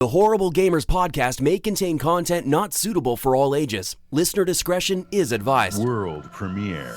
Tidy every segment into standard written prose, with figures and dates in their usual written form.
The Horrible Gamers podcast may contain content not suitable for all ages. Listener discretion is advised. World premiere.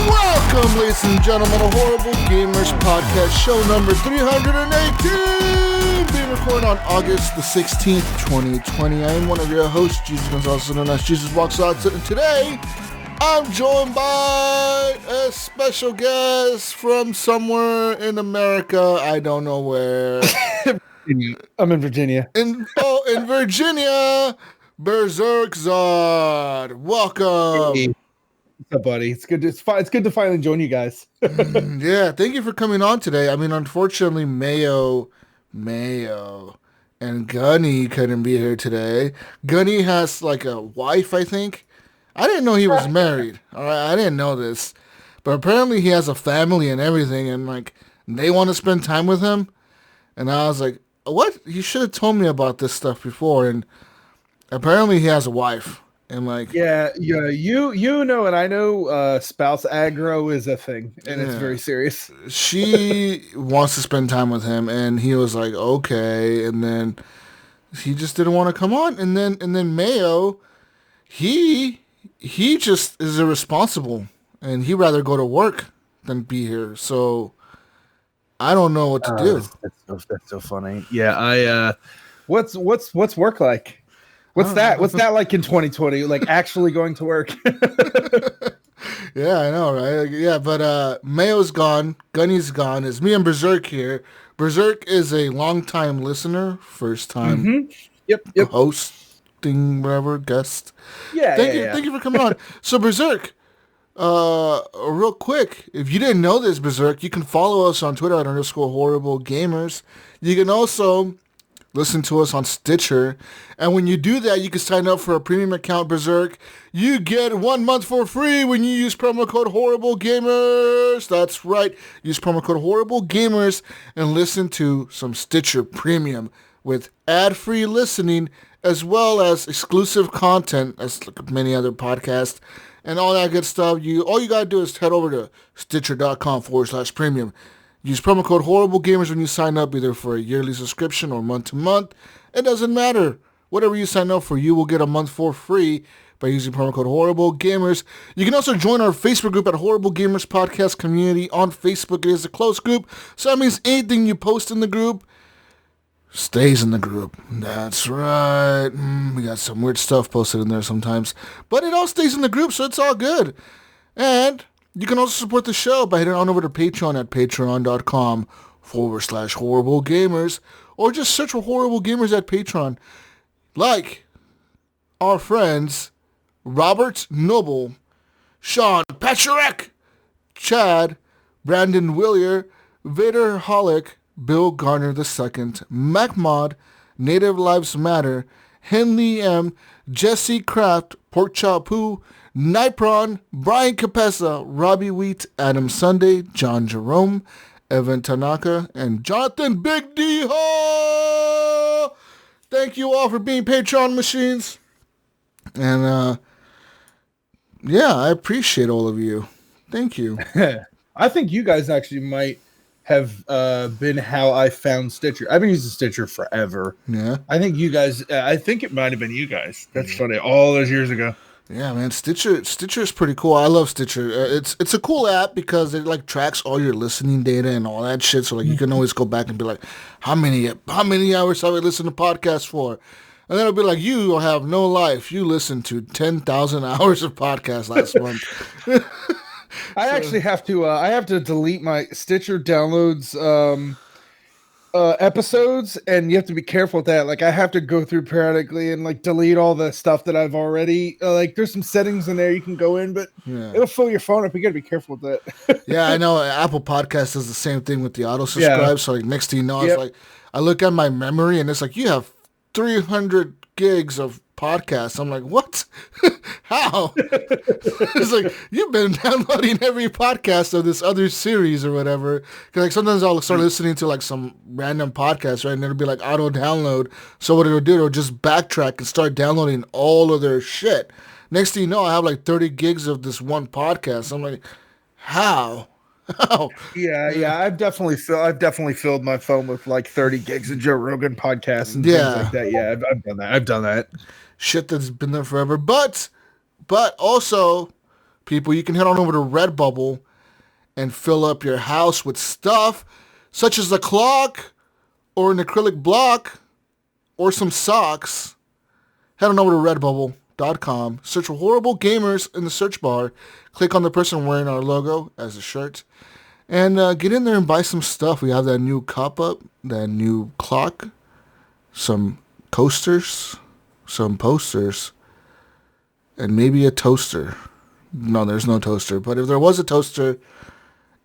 Welcome, ladies and gentlemen, to Horrible Gamers Podcast, show number 318, being recorded on August the 16th, 2020. I am one of your hosts, Jesus Gonzalez, known as Jesus Walks Out, and today I'm joined by a special guest from somewhere in America. I don't know where. I'm in Virginia. In Virginia, Berserk Zod. Welcome. Hey. What's up, buddy? It's good to finally join you guys. Yeah, thank you for coming on today. I mean, unfortunately, Mayo, and Gunny couldn't be here today. Gunny has like a wife, I think. I didn't know he was married. All right, I didn't know this, but apparently he has a family and everything, and like they want to spend time with him. And I was like, what? You should have told me about this stuff before. And apparently he has a wife. And like, you know, and I know spouse aggro is a thing, and it's very serious. She wants to spend time with him, and he was like, okay, and then he just didn't want to come on, and then Mayo, he just is irresponsible, and he'd rather go to work than be here. So I don't know what to do. That's so funny. Yeah, what's work like? What's that like in 2020? Like actually going to work? Yeah, I know, right? Yeah, but Mayo's gone, Gunny's gone. It's me and Berserk here. Berserk is a long-time listener, first time Yep. hosting, whatever, guest. Thank you for coming on. So Berserk, real quick, if you didn't know this, Berserk, you can follow us on Twitter at _Horrible Gamers. You can also listen to us on Stitcher. And when you do that, you can sign up for a premium account, Berserk. You get 1 month for free when you use promo code Horrible Gamers. That's right. Use promo code Horrible Gamers and listen to some Stitcher Premium with ad-free listening as well as exclusive content as many other podcasts and all that good stuff. All you got to do is head over to stitcher.com/premium. Use promo code Horrible Gamers when you sign up, either for a yearly subscription or month-to-month. It doesn't matter. Whatever you sign up for, you will get a month for free by using promo code Horrible Gamers. You can also join our Facebook group at Horrible Gamers Podcast Community on Facebook. It is a closed group, so that means anything you post in the group stays in the group. That's right. We got some weird stuff posted in there sometimes, but it all stays in the group, so it's all good. And you can also support the show by heading on over to Patreon at patreon.com/Horrible Gamers, or just search for Horrible Gamers at Patreon. Like our friends Robert Noble, Sean Pacharek, Chad, Brandon Willier, Vader Holick, Bill Garner II, MacMod, Native Lives Matter, Henley M, Jesse Kraft, Pork Chop Poo, Nipron, Brian Capessa, Robbie Wheat, Adam Sunday, John Jerome, Evan Tanaka, and Jonathan Big D Ho! Thank you all for being Patreon machines. And, I appreciate all of you. Thank you. I think you guys actually might have been how I found Stitcher. I've been using Stitcher forever. Yeah. I think it might have been you guys. That's funny. All those years ago. Yeah, man, Stitcher is pretty cool. I love Stitcher. It's a cool app because it like tracks all your listening data and all that shit. So like you can always go back and be like, how many hours have I listened to podcasts for? And then it'll be like, you have no life. You listened to 10,000 hours of podcasts last month. I actually have to delete my Stitcher downloads episodes, and you have to be careful with that. Like I have to go through periodically and like delete all the stuff that I've already like there's some settings in there you can go in, but it'll fill your phone up. You gotta be careful with that. Yeah, I know Apple Podcast does the same thing with the auto subscribe. Yeah. So like next thing you know, it's like I look at my memory and it's like you have 300 gigs of podcast. I'm like, what? How? It's like, you've been downloading every podcast of this other series or whatever. Because like sometimes I'll start listening to like some random podcast, right? And it'll be like auto download. So what it'll do, it'll just backtrack and start downloading all of their shit. Next thing you know, I have like 30 gigs of this one podcast. I'm like, how? How? Yeah. I've definitely filled my phone with like 30 gigs of Joe Rogan podcasts and things like that. Yeah, I've done that. Shit that's been there forever. But also, people, you can head on over to Redbubble and fill up your house with stuff such as a clock or an acrylic block or some socks. Head on over to redbubble.com, search for Horrible Gamers in the search bar, click on the person wearing our logo as a shirt, and get in there and buy some stuff. We have that new cup up, that new clock, some coasters, some posters, and maybe a toaster. No, there's no toaster, but if there was a toaster,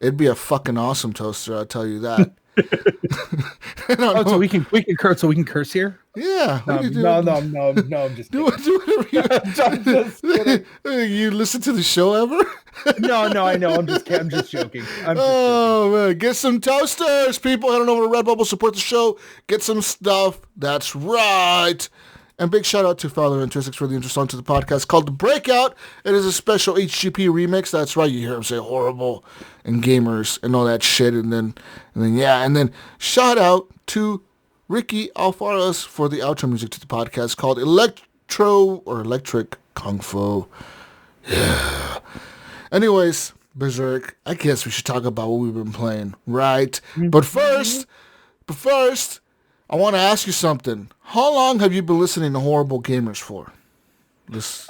it'd be a fucking awesome toaster, I'll tell you that. So we can curse here? Yeah. No, I'm just kidding. Do whatever you I'm just kidding. You listen to the show ever? No, I know. I'm just joking. Man, get some toasters, people. Head on over to Redbubble, support the show, get some stuff. That's right. And big shout out to Father and Tristics for the intro song to the podcast called The Breakout. It is a special HGP remix. That's right. You hear him say horrible and gamers and all that shit. And then shout out to Ricky Alfaras for the outro music to the podcast called Electric Kung Fu. Yeah. Anyways, Berserk, I guess we should talk about what we've been playing, right? Mm-hmm. But first, I want to ask you something. How long have you been listening to Horrible Gamers for?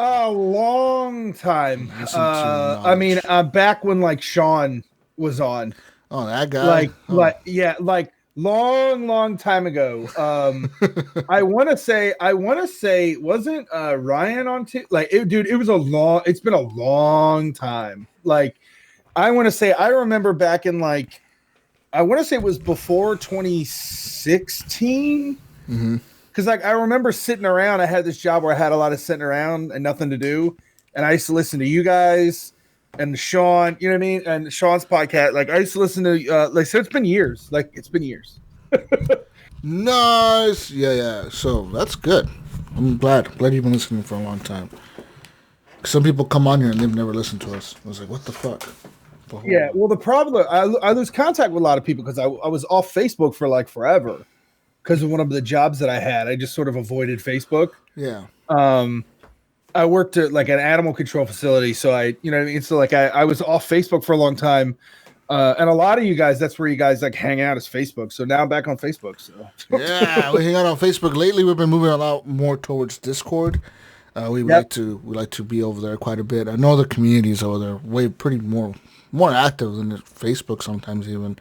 A long time. I mean, back when like Sean was on. Oh, that guy. Long time ago. I want to say, wasn't Ryan on too? Like, it's been a long time. Like, I remember back in like, I want to say it was before 2016. Mm-hmm. Because like I remember sitting around. I had this job where I had a lot of sitting around and nothing to do, and I used to listen to you guys and Sean. You know what I mean? And Sean's podcast. Like I used to listen to. So it's been years. Nice. Yeah. So that's good. I'm glad you've been listening for a long time. Some people come on here and they've never listened to us. I was like, what the fuck? Yeah. Well, the problem I lose contact with a lot of people because I was off Facebook for like forever. Because of one of the jobs that I had, I just sort of avoided Facebook. Yeah. I worked at like an animal control facility, so I was off Facebook for a long time. And a lot of you guys, that's where you guys like hang out is Facebook. So now I'm back on Facebook. So yeah, we hang out on Facebook. Lately, we've been moving a lot more towards Discord. We like to be over there quite a bit. I know the communities over there pretty more active than Facebook sometimes even.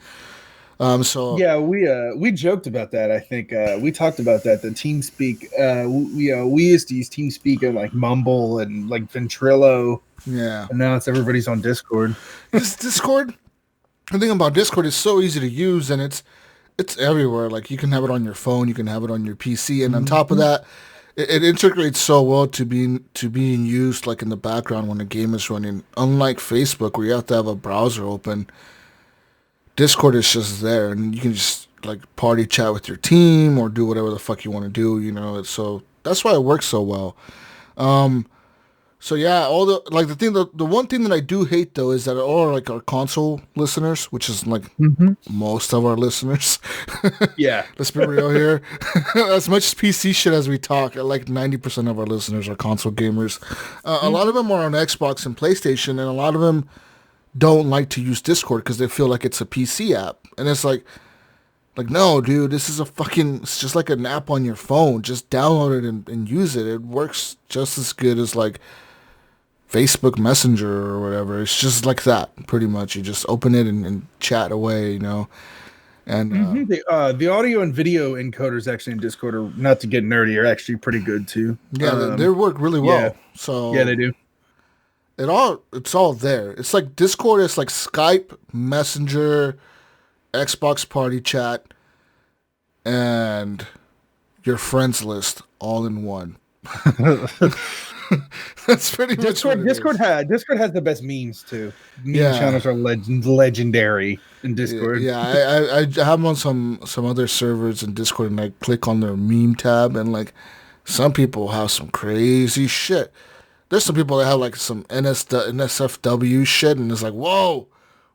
So yeah, we joked about that. I think we talked about that. The TeamSpeak, we used to use TeamSpeak and like Mumble and like Ventrilo. Yeah, and now everybody's on Discord. Discord. The thing about Discord is so easy to use, and it's everywhere. Like you can have it on your phone, you can have it on your PC, and on top of that, it integrates so well to being used like in the background when a game is running. Unlike Facebook, where you have to have a browser open. Discord is just there, and you can just like party chat with your team or do whatever the fuck you want to do, you know. So that's why it works so well. So yeah, the one thing that I do hate though is that all like our console listeners, which is like most of our listeners. Yeah, let's be real here. As much PC shit as we talk, like 90% of our listeners are console gamers. A lot of them are on Xbox and PlayStation, and a lot of them don't like to use Discord because they feel like it's a PC app. And it's like no, dude, this is it's just like an app on your phone. Just download it and use it. It works just as good as like Facebook Messenger or whatever. It's just like that, pretty much. You just open it and chat away, you know. And the audio and video encoders actually in Discord are, not to get nerdy, are actually pretty good too. Yeah, they work really well. Yeah. So yeah, they do. It's all there. It's like Discord is like Skype, Messenger, Xbox Party Chat, and your friends list all in one. That's pretty much what Discord has the best memes too. Meme channels are legendary in Discord. Yeah, I have on some other servers in Discord, and I click on their meme tab, and like some people have some crazy shit. There's some people that have like some NSFW shit, and it's like, whoa,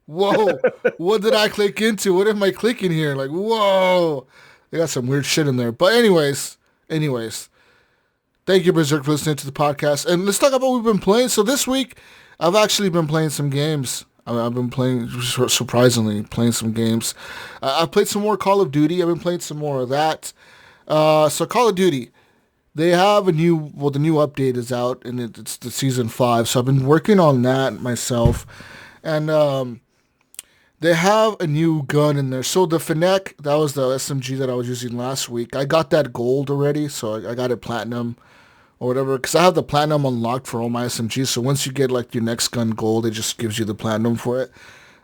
what did I click into? What am I clicking here? Like, whoa, they got some weird shit in there. But anyways, thank you, Berserk, for listening to the podcast. And let's talk about what we've been playing. So this week, I've actually been playing some games. I've been playing, surprisingly, playing some games. I've played some more Call of Duty. I've been playing some more of that. So Call of Duty, they have the new update is out, and it's the Season 5. So I've been working on that myself. And they have a new gun in there. So the Fennec, that was the SMG that I was using last week. I got that gold already, so I got it platinum or whatever, because I have the platinum unlocked for all my SMGs. So once you get like your next gun gold, it just gives you the platinum for it.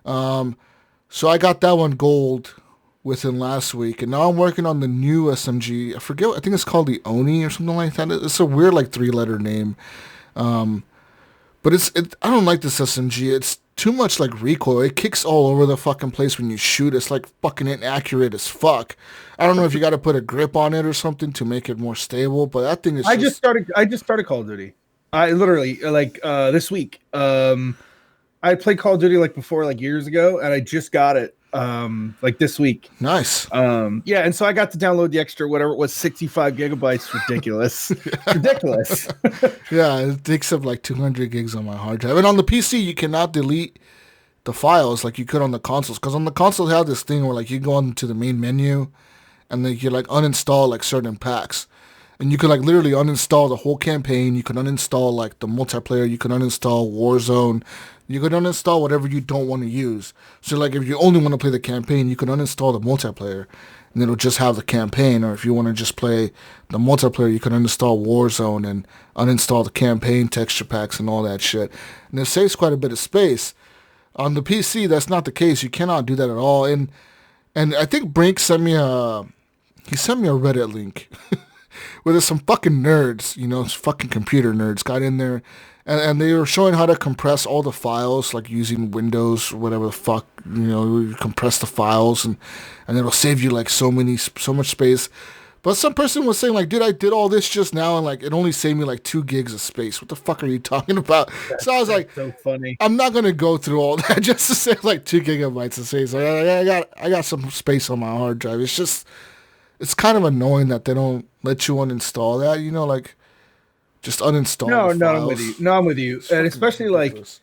So I got that one gold within last week, and now I'm working on the new SMG. I think it's called the Oni or something like that. It's a weird like 3-letter name. But I don't like this SMG. It's too much like recoil. It kicks all over the fucking place when you shoot. It's like fucking inaccurate as fuck. I don't know if you got to put a grip on it or something to make it more stable, but that thing is. I just started Call of Duty. I literally this week. I played Call of Duty like before, like years ago, and I just got it like this week. Nice. Yeah, and so I got to download the extra whatever it was, 65 gigabytes. Ridiculous. Ridiculous. Yeah, it takes up like 200 gigs on my hard drive. And on the PC, you cannot delete the files like you could on the consoles, because on the console they have this thing where like you go into the main menu and then you like uninstall like certain packs. And you could like literally uninstall the whole campaign. You could uninstall like the multiplayer. You could uninstall Warzone. You could uninstall whatever you don't want to use. So like if you only want to play the campaign, you could uninstall the multiplayer and it'll just have the campaign. Or if you want to just play the multiplayer, you could uninstall Warzone and uninstall the campaign texture packs and all that shit. And it saves quite a bit of space. On the PC, that's not the case. You cannot do that at all. And I think Brink sent me a Reddit link. Where there's some fucking nerds, fucking computer nerds got in there, and they were showing how to compress all the files, like using Windows or whatever the fuck, you compress the files, and it'll save you like so much space. But some person was saying like, dude, I did all this just now, and like it only saved me like 2 gigs of space. What the fuck are you talking about? So I was like, so funny. I'm not gonna go through all that just to save like 2 gigabytes of space. Like, I got some space on my hard drive. It's kind of annoying that they don't let you uninstall that, like just uninstall the files. I'm with you. And especially ridiculous.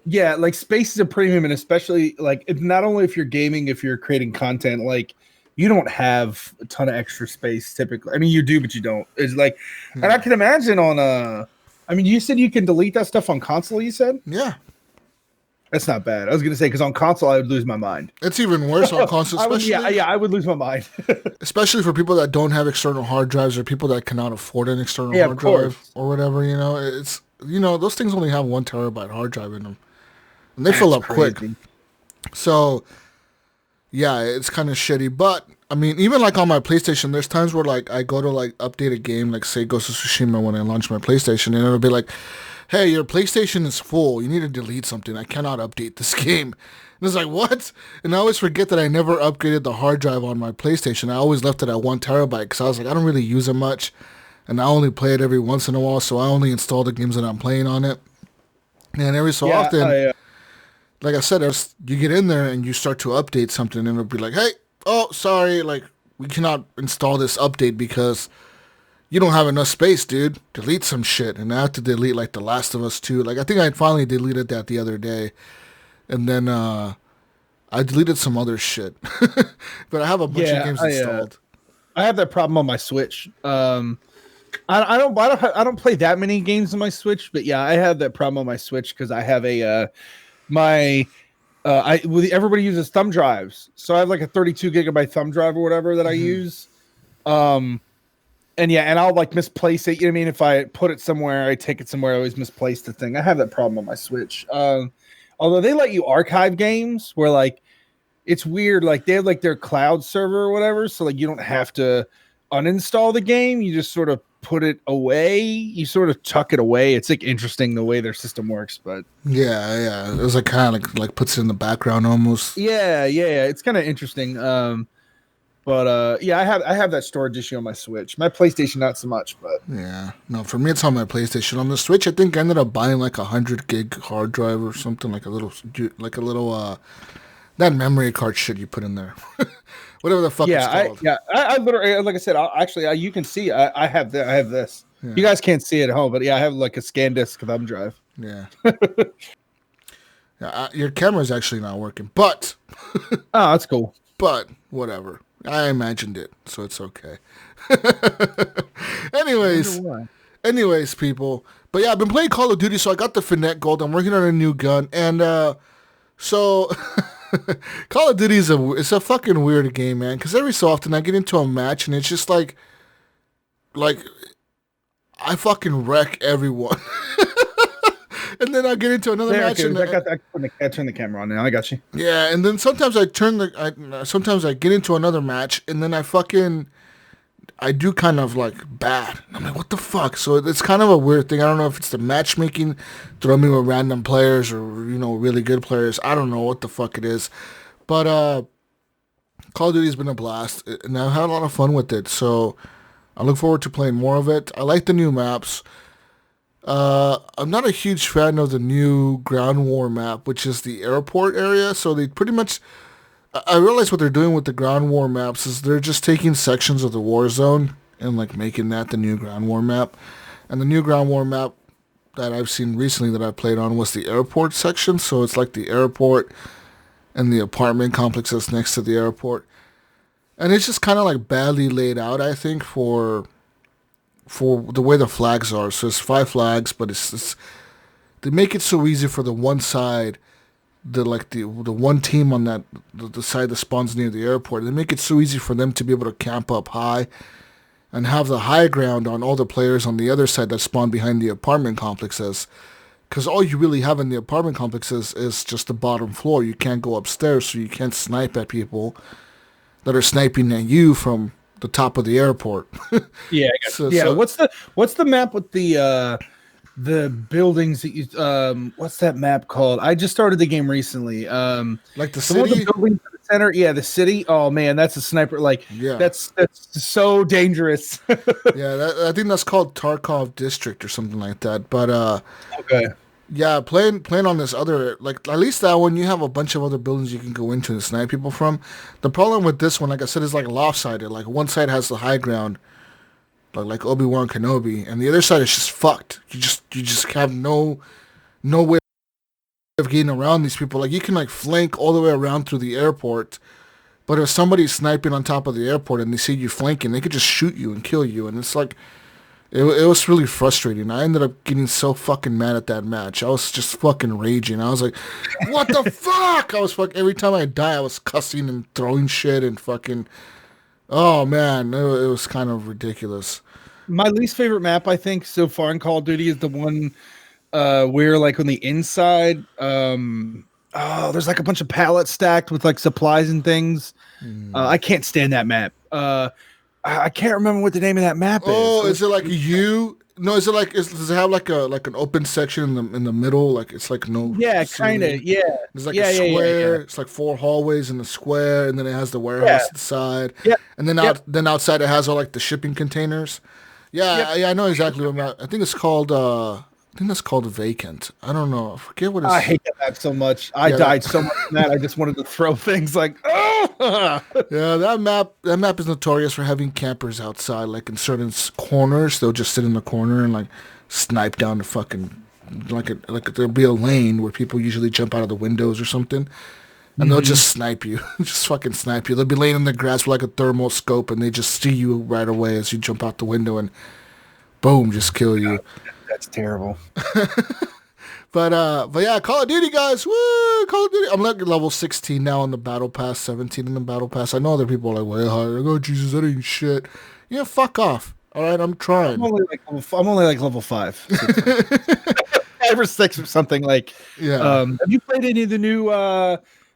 Like space is a premium, and especially like not only if you're gaming, if you're creating content, like you don't have a ton of extra space typically. I mean, you do, but you don't. It's like, and I can imagine you said you can delete that stuff on console, you said? Yeah. That's not bad. I was going to say, because on console, I would lose my mind. It's even worse on console. Especially, I would lose my mind. Especially for people that don't have external hard drives or people that cannot afford an external hard drive or whatever, It's, those things only have 1 terabyte hard drive in them. And they fill up quick. So, yeah, it's kind of shitty. But, I mean, even like on my PlayStation, there's times where like I go to like update a game, like say Ghost of Tsushima when I launch my PlayStation, and it'll be like, hey, your PlayStation is full. You need to delete something. I cannot update this game. And it's like, what? And I always forget that I never upgraded the hard drive on my PlayStation. I always left it at 1 terabyte because I was like, I don't really use it much. And I only play it every once in a while, so I only install the games that I'm playing on it. And every so often, like I said, you get in there and you start to update something, and it'll be like, hey, oh, sorry, like, we cannot install this update because you don't have enough space, dude. Delete some shit. And I have to delete like The Last of Us 2. Like I think I finally deleted that the other day. And then I deleted some other shit. But I have a bunch of games installed. I have that problem on my Switch. I don't play that many games on my Switch, but yeah, I have that problem on my Switch because I have everybody uses thumb drives. So I have like a 32 gigabyte thumb drive or whatever that I use. And I'll like misplace it. You know what I mean? If I put it somewhere, I take it somewhere, I always misplace the thing. I have that problem on my Switch. Although they let you archive games where like it's weird, like they have like their cloud server or whatever, so like you don't have to uninstall the game. You just sort of put it away. You sort of tuck it away. It's like interesting the way their system works, but yeah, it was like kind of like puts it in the background almost. Yeah. It's kind of interesting. But yeah, I have that storage issue on my Switch. My PlayStation not so much, but yeah, no, for me it's on my PlayStation. On the Switch, I think I ended up buying like 100 gig hard drive or something, like a little that memory card shit you put in there, whatever the fuck it's called. I literally, like I said, you can see I have this. Yeah. You guys can't see it at home, but yeah, I have like a SanDisk thumb drive. Yeah. Your camera's actually not working, but oh, that's cool. But whatever. I imagined it, so it's okay. Anyways, people. But yeah, I've been playing Call of Duty, so I got the Finette Gold. I'm working on a new gun, and so Call of Duty it's a fucking weird game, man. Because every so often I get into a match, and it's just like I fucking wreck everyone. And then I get into another match. And I turn the camera on now. I got you. Yeah, and then sometimes sometimes I get into another match, and then I do kind of like bad. I'm like, what the fuck? So it's kind of a weird thing. I don't know if it's the matchmaking, throw me with random players or really good players. I don't know what the fuck it is, but Call of Duty's been a blast, and I've had a lot of fun with it. So I look forward to playing more of it. I like the new maps. I'm not a huge fan of the new ground war map, which is the airport area. So they pretty much, I realize what they're doing with the ground war maps is they're just taking sections of the war zone and like making that the new ground war map. And the new ground war map that I've seen recently that I played on was the airport section. So it's like the airport and the apartment complex that's next to the airport. And it's just kind of like badly laid out, I think, for the way the flags are. So it's 5 flags, but it's they make it so easy for the one side, the one team on that the side that spawns near the airport. They make it so easy for them to be able to camp up high and have the high ground on all the players on the other side that spawn behind the apartment complexes. Because all you really have in the apartment complexes is just the bottom floor. You can't go upstairs, so you can't snipe at people that are sniping at you from the top of the airport. Yeah, so what's the map with the buildings that you what's that map called? I just started the game recently. Like the city, the buildings in the center. Yeah, the city. Oh man, that's a sniper. Like, yeah, that's so dangerous. Yeah, I think that's called Tarkov District or something like that. But okay. Yeah, playing on this other, like, at least that one, you have a bunch of other buildings you can go into and snipe people from. The problem with this one, like I said, is like lopsided. Like, one side has the high ground, like Obi-Wan Kenobi, and the other side is just fucked. You just have no way of getting around these people. Like, you can, like, flank all the way around through the airport, but if somebody's sniping on top of the airport and they see you flanking, they could just shoot you and kill you, and it's like... It was really frustrating. I ended up getting so fucking mad at that match. I was just fucking raging. I was like, what the fuck? Every time I die, I was cussing and throwing shit and fucking... Oh, man. It was kind of ridiculous. My least favorite map, I think, so far in Call of Duty is the one where, like, on the inside, there's, like, a bunch of pallets stacked with, like, supplies and things. I can't stand that map. I can't remember what the name of that map is. Oh, is it like you? No, is it like does it have like an open section in the middle? Like it's like no. Yeah, kind of. Yeah. There's like a square. Yeah. It's like 4 hallways in the square, and then it has the warehouse at the side. Yeah. And then outside it has all like the shipping containers. Yeah, I know exactly what map. I think it's called. I think that's called Vacant. I don't know. I forget what it's... I hate that map so much. I died so much from that. I just wanted to throw things like... Oh! Yeah, that map is notorious for having campers outside. Like in certain corners, they'll just sit in the corner and like snipe down the fucking... Like there'll be a lane where people usually jump out of the windows or something. And they'll just snipe you. Just fucking snipe you. They'll be laying in the grass with like a thermal scope and they just see you right away as you jump out the window and boom, just kill you. That's terrible. But yeah, Call of Duty, guys. Woo! Call of Duty. I'm like level 16 now on the Battle Pass, 17 in the Battle Pass. I know other people are like way higher. Like, oh, Jesus, that ain't shit. Yeah, fuck off. All right, I'm trying. I'm only like level 5. 5 or 6 or something. Like, yeah. Have you played any of the new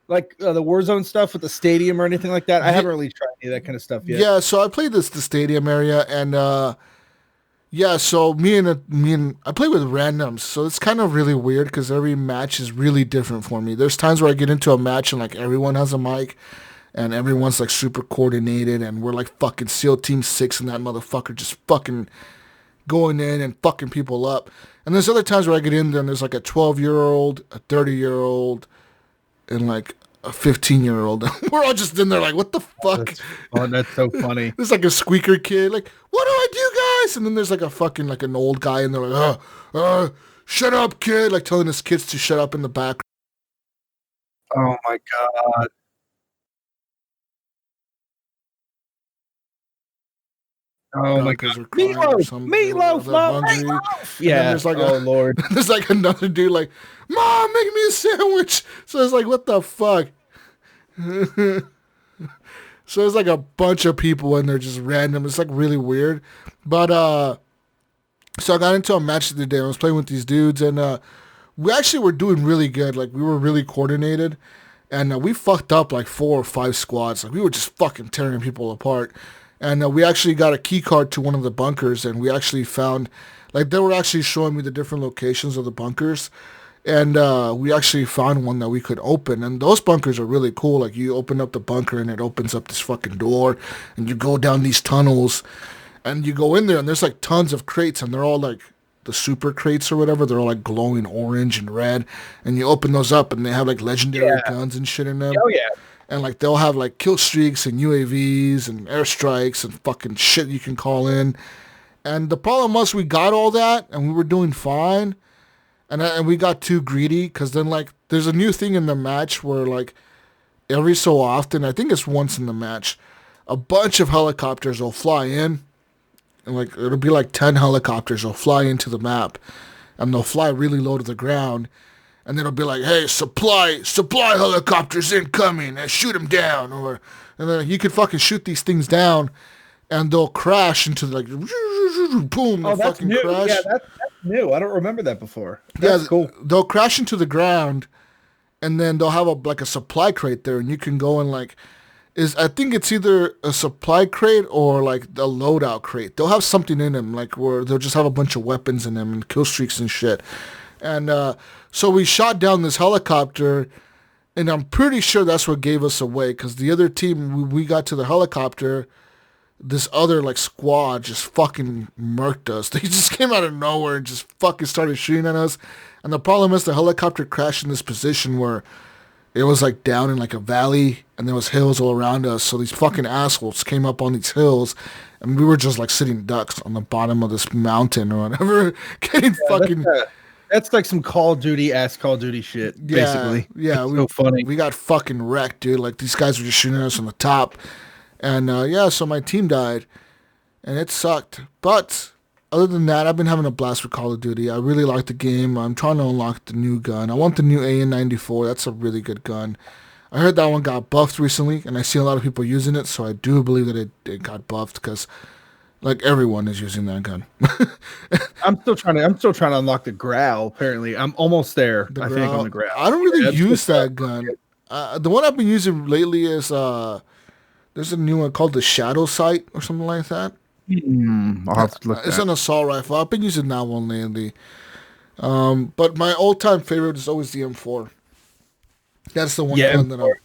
Like the Warzone stuff with the stadium or anything like that? I haven't really tried any of that kind of stuff yet. Yeah, so I played the stadium area, and so me and I play with randoms, so it's kind of really weird because every match is really different for me. There's times where I get into a match and like everyone has a mic, and everyone's like super coordinated, and we're like fucking SEAL Team 6 and that motherfucker just fucking going in and fucking people up. And there's other times where I get in there and there's like a 12-year-old, a 30-year-old, and like a 15-year-old. We're all just in there like, what the fuck? That's so funny. There's like a squeaker kid, like, what do I do, guys? And then there's like a fucking like an old guy, and they're like, shut up, kid, like telling his kids to shut up in the back. Oh my god. Oh my god. Meatloaf, Mom, meatloaf. Yeah. There's like, oh Lord. There's like another dude like, Mom, make me a sandwich. So it's like, what the fuck? So there's like a bunch of people in there just random. It's like really weird. But so I got into a match the other day. I was playing with these dudes, and we actually were doing really good. Like we were really coordinated, and we fucked up like 4 or 5 squads. Like we were just fucking tearing people apart. And we actually got a key card to one of the bunkers, and we actually found, like they were actually showing me the different locations of the bunkers, and we actually found one that we could open. And those bunkers are really cool. Like you open up the bunker and it opens up this fucking door, and you go down these tunnels, and you go in there, and there's like tons of crates, and they're all like the super crates or whatever. They're all like glowing orange and red, and you open those up, and they have like legendary guns and shit in them. Oh yeah. And like they'll have like kill streaks and UAVs and airstrikes and fucking shit you can call in. And the problem was we got all that and we were doing fine. And we got too greedy because then like there's a new thing in the match where like every so often, I think it's once in the match, a bunch of helicopters will fly in. And like it'll be like 10 helicopters will fly into the map. And they'll fly really low to the ground. And then it'll be like, hey, supply helicopters incoming, and shoot them down. And then you could fucking shoot these things down, and they'll crash into like, boom, they'll fucking new. crash. Yeah, that's new. I don't remember that before. That's cool. They'll crash into the ground, and then they'll have a supply crate there, and you can go and like, I think it's either a supply crate or like a loadout crate. They'll have something in them, like where they'll just have a bunch of weapons in them and kill streaks and shit. And so we shot down this helicopter, and I'm pretty sure that's what gave us away, because the other team, we got to the helicopter, this other like squad just fucking murked us. They just came out of nowhere and just fucking started shooting at us. And the problem is the helicopter crashed in this position where it was like down in like a valley, and there was hills all around us. So these fucking assholes came up on these hills, and we were just like sitting ducks on the bottom of this mountain or whatever, getting fucking... That's like some Call of Duty shit, basically. Yeah, so funny. We got fucking wrecked, dude. Like, these guys were just shooting us on the top. And, so my team died. And it sucked. But, other than that, I've been having a blast with Call of Duty. I really like the game. I'm trying to unlock the new gun. I want the new AN-94. That's a really good gun. I heard that one got buffed recently, and I see a lot of people using it, so I do believe that it got buffed, because... like everyone is using that gun. I'm still trying to unlock the Growl. Apparently, I'm almost there. I think on the Growl. I don't really use that gun. The one I've been using lately is there's a new one called the Shadow Sight or something like that. I'll have to look. It's an assault rifle. I've been using that one lately. But my all-time favorite is always the M4. That's the one gun that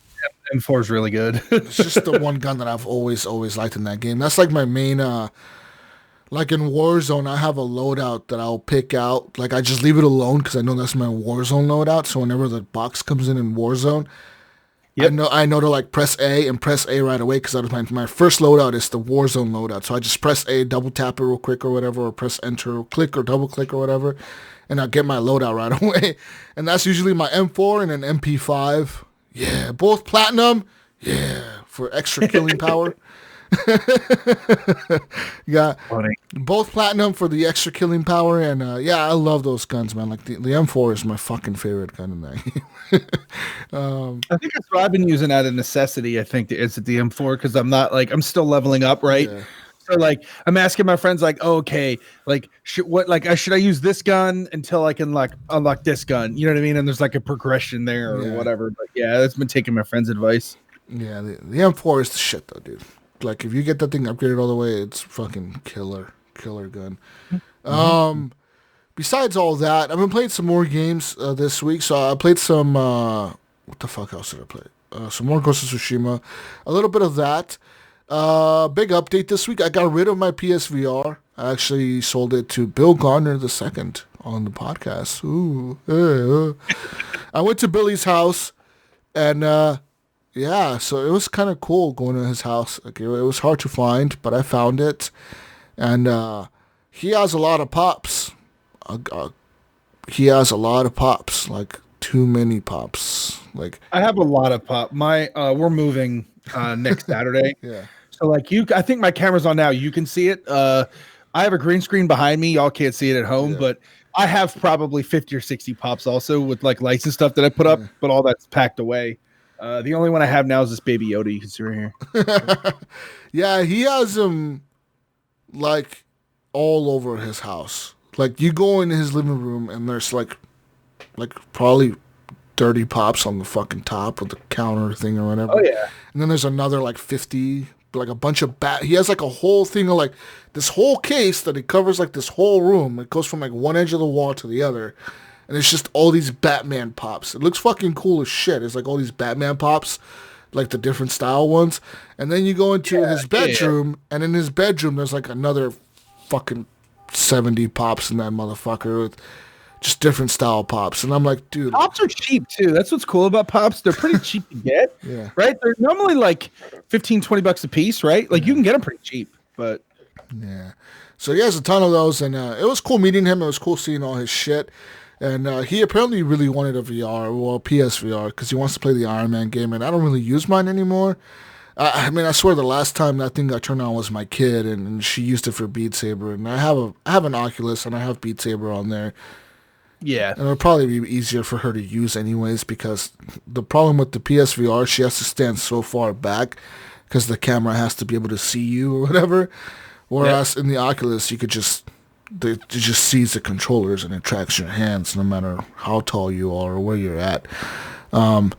M4 is really good. It's just the one gun that I've always liked in that game. That's like my main, like in Warzone, I have a loadout that I'll pick out. Like I just leave it alone because I know that's my Warzone loadout. So whenever the box comes in Warzone, I know to like press A right away, because that was my first loadout is the Warzone loadout. So I just press A, double tap it real quick or whatever, or press enter, or click or double click or whatever, and I'll get my loadout right away. And that's usually my M4 and an MP5. Yeah, both platinum. Yeah, for extra killing power. Yeah, funny. Both platinum for the extra killing power, and I love those guns, man. Like the M4 is my fucking favorite gun in that game. I think that's what I've been using out of necessity. I think is the M4, because I'm still leveling up, right? Yeah. So like, I'm asking my friends, like, oh, okay, like, should I use this gun until I can like unlock this gun? You know what I mean? And there's like a progression there or whatever. But yeah, that's been taking my friends' advice. Yeah, the M4 is the shit though, dude. Like if you get that thing upgraded all the way, it's fucking killer gun. Besides all that, I've been playing some more games this week. So I played some. What the fuck else did I play? Some more Ghost of Tsushima. A little bit of that. Big update this week. I got rid of my PSVR. I actually sold it to Bill Garner II on the podcast. Ooh. I went to Billy's house, and yeah, so it was kind of cool going to his house. Like, it was hard to find, but I found it, and he has a lot of pops. He has a lot of pops, like too many pops. Like I have a lot of pop. We're moving next Saturday. Yeah. So like I think my camera's on now. You can see it. I have a green screen behind me. Y'all can't see it at home, but I have probably 50 or 60 pops also with like lights and stuff that I put up, but all that's packed away. The only one I have now is this Baby Yoda you can see right here. Yeah, he has them like all over his house. Like you go in his living room and there's like probably 30 pops on the fucking top of the counter thing or whatever. Oh yeah. And then there's another like 50, like a bunch of he has like a whole thing of like this whole case that it covers like this whole room. It goes from like one edge of the wall to the other. And it's just all these Batman pops. It looks fucking cool as shit. It's like all these Batman pops, like the different style ones. And then you go into his bedroom, and in his bedroom there's like another fucking 70 pops in that motherfucker with just different style pops. And I'm like, dude. Pops are cheap too. That's what's cool about pops. They're pretty cheap to get. Yeah. Right? They're normally like $15-$20 a piece, right? Like you can get them pretty cheap, but yeah. So he has a ton of those, and it was cool meeting him. It was cool seeing all his shit. And he apparently really wanted a PSVR, because he wants to play the Iron Man game, and I don't really use mine anymore. I mean, I swear the last time that thing got turned on was my kid, and she used it for Beat Saber. And I have an Oculus, and I have Beat Saber on there. Yeah. And it'll probably be easier for her to use anyways, because the problem with the PSVR, she has to stand so far back because the camera has to be able to see you or whatever. Whereas in the Oculus, you could it just sees the controllers and it tracks your hands no matter how tall you are or where you're at. So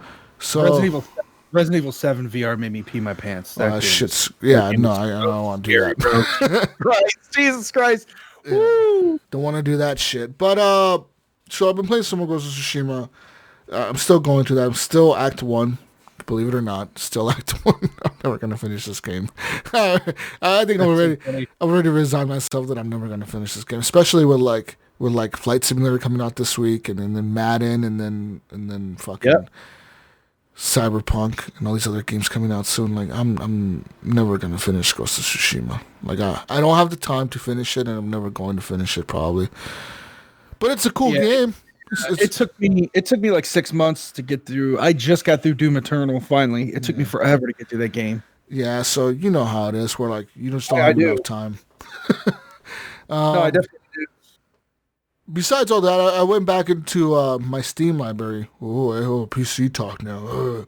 Resident Evil 7 VR made me pee my pants. Shit's I don't want to do that. Right, Jesus Christ. Yeah, woo! Don't want to do that shit. But so I've been playing some more Ghost of Tsushima. I'm still going through that. I'm still Act 1. Believe it or not, still Act 1. I'm never going to finish this game. I think I've already resigned myself that I'm never going to finish this game, especially with Flight Simulator coming out this week, and then Madden, and then fucking Cyberpunk, and all these other games coming out soon. Like, I'm never going to finish Ghost of Tsushima. Like, I don't have the time to finish it, and I'm never going to finish it probably. But it's a cool game. It took me like 6 months to get through. I just got through Doom Eternal finally. It took me forever to get through that game. Yeah, so you know how it is. Where like you just don't have enough time. No, I definitely do. Besides all that, I went back into my Steam library. Oh, PC talk now. Oh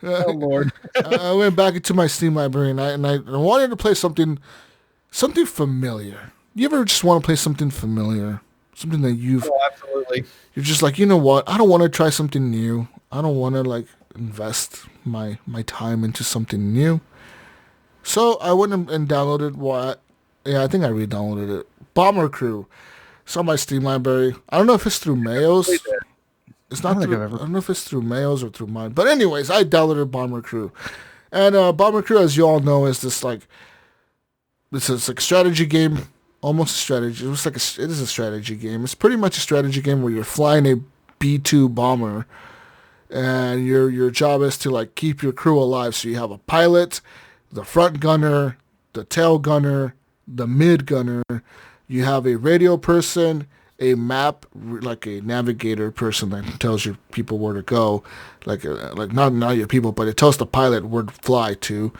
Lord! I went back into my Steam library and I wanted to play something familiar. You ever just want to play something familiar? Something that absolutely. You're just like, you know what? I don't want to try something new. I don't want to like invest my time into something new. So I went and downloaded I think I re-downloaded it. Bomber Crew. It's on my Steam library. I don't know if it's through Mayo's. It's not through, I don't know if it's through Mayo's or through mine. But anyways, I downloaded Bomber Crew. And Bomber Crew, as you all know, is this like, it's like strategy game. Almost a strategy. It is a strategy game. It's pretty much a strategy game where you're flying a B-2 bomber, and your job is to like keep your crew alive. So you have a pilot, the front gunner, the tail gunner, the mid gunner. You have a radio person, a map, like a navigator person that tells your people where to go, like not your people, but it tells the pilot where to fly to.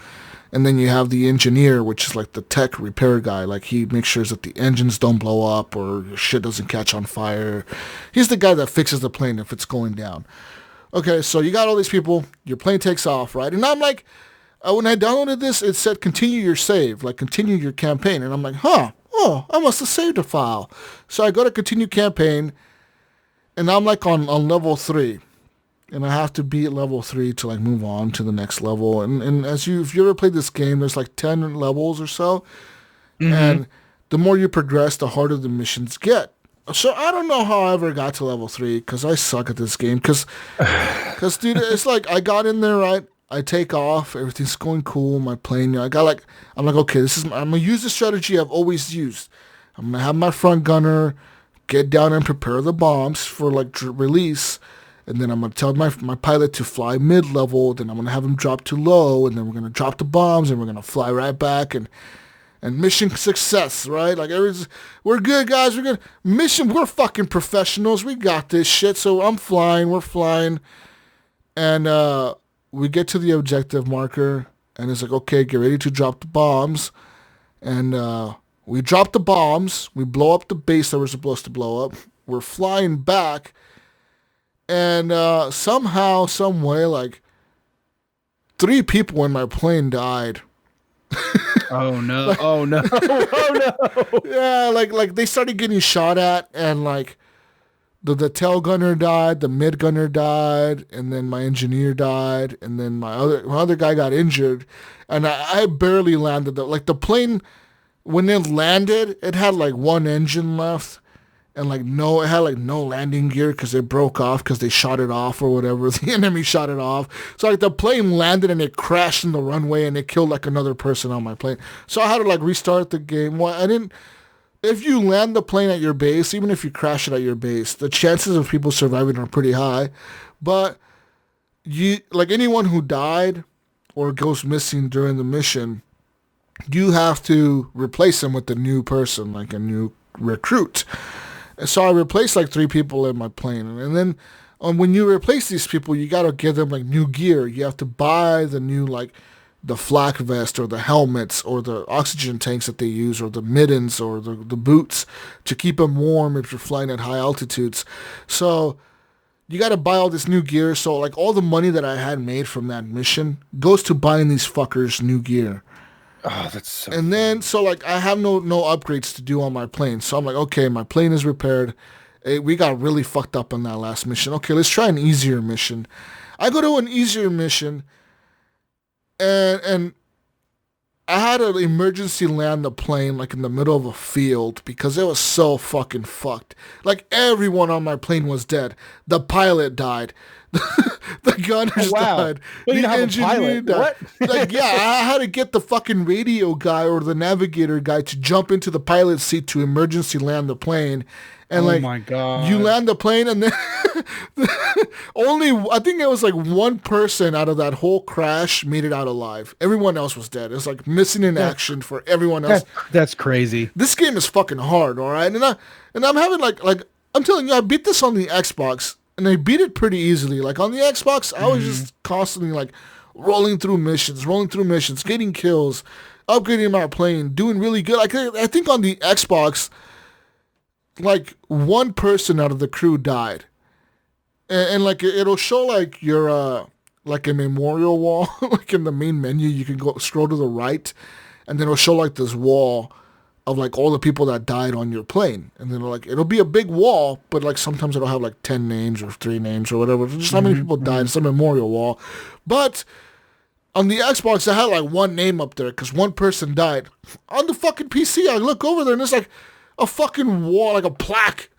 And then you have the engineer, which is like the tech repair guy. Like he makes sure that the engines don't blow up or your shit doesn't catch on fire. He's the guy that fixes the plane if it's going down. Okay, so you got all these people. Your plane takes off, right? And I'm like, when I downloaded this, it said continue your save, like continue your campaign. And I'm like, oh, I must have saved a file. So I go to continue campaign, and I'm like on level 3. And I have to be at level 3 to like move on to the next level. And if you ever played this game, there's like 10 levels or so. Mm-hmm. And the more you progress, the harder the missions get. So I don't know how I ever got to level 3 because I suck at this game. Because dude, it's like I got in there, right? I take off, everything's going cool. My plane, I'm like, okay, I'm gonna use the strategy I've always used. I'm gonna have my front gunner get down and prepare the bombs for like release. And then I'm going to tell my pilot to fly mid-level. Then I'm going to have him drop to low. And then we're going to drop the bombs. And we're going to fly right back. And mission success, right? Like, we're good, guys. We're good. Mission, we're fucking professionals. We got this shit. So I'm flying. We're flying. And we get to the objective marker. And it's like, okay, get ready to drop the bombs. And we drop the bombs. We blow up the base that we're supposed to blow up. We're flying back. And somehow, some way, like 3 people in my plane died. Oh no! Oh no! Oh no! Yeah, like they started getting shot at, and like the tail gunner died, the mid gunner died, and then my engineer died, and then my other guy got injured, and I barely landed. Like the plane, when it landed, it had like 1 engine left. And it had no landing gear because it broke off because they shot it off or whatever. The enemy shot it off. So like the plane landed and it crashed in the runway and it killed like another person on my plane. So I had to like restart the game. Well, if you land the plane at your base, even if you crash it at your base, the chances of people surviving are pretty high. But anyone who died or goes missing during the mission, you have to replace them with a new person, like a new recruit. So I replaced like 3 people in my plane. And then when you replace these people, you got to give them like new gear. You have to buy the new, like the flak vest or the helmets or the oxygen tanks that they use or the mittens or the boots to keep them warm if you're flying at high altitudes. So you got to buy all this new gear. So like all the money that I had made from that mission goes to buying these fuckers new gear. Oh, that's so and then, so, like, I have no upgrades to do on my plane. So I'm like, okay, my plane is repaired. We got really fucked up on that last mission. Okay, let's try an easier mission. I go to an easier mission, and I had to emergency land the plane, like, in the middle of a field because it was so fucking fucked. Like, everyone on my plane was dead. The pilot died. The gunners died. Well, you the have a pilot. died. What? Like, yeah, I had to get the fucking radio guy or the navigator guy to jump into the pilot's seat to emergency land the plane. And oh my God. You land the plane and then I think it was like 1 person out of that whole crash made it out alive. Everyone else was dead. It's like missing in action for everyone else. That's crazy. This game is fucking hard, all right? And I'm having like I'm telling you, I beat this on the Xbox. And I beat it pretty easily. Like, on the Xbox, I was just constantly, like, rolling through missions, getting kills, upgrading my plane, doing really good. Like, I think on the Xbox, like, 1 person out of the crew died. And like, it'll show, like, your, like, a memorial wall. Like, in the main menu, you can go scroll to the right. And then it'll show, like, this wall of like all the people that died on your plane. And then like it'll be a big wall, but like sometimes it'll have like 10 names or 3 names or whatever. Just how many people died. It's a memorial wall. But on the Xbox, I had like 1 name up there because 1 person died. On the fucking PC, I look over there and it's like a fucking wall, like a plaque.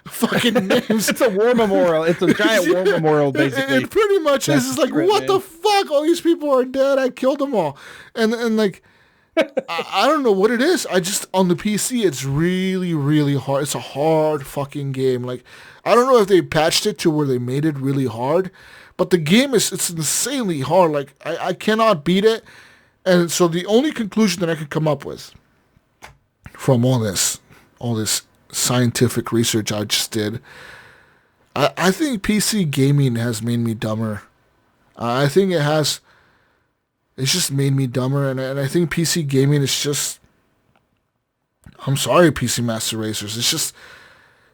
Fucking names. It's a war memorial. It's a giant war memorial, basically. It pretty much is. It's like, what the fuck? All these people are dead. I killed them all. And like, I don't know what it is. I just, on the PC, it's really, really hard. It's a hard fucking game. Like, I don't know if they patched it to where they made it really hard, but the game it's insanely hard. Like, I cannot beat it. And so the only conclusion that I could come up with from all this scientific research I just did, I think PC gaming has made me dumber. I think it's just made me dumber, and I think PC gaming is just, I'm sorry, PC Master Racers,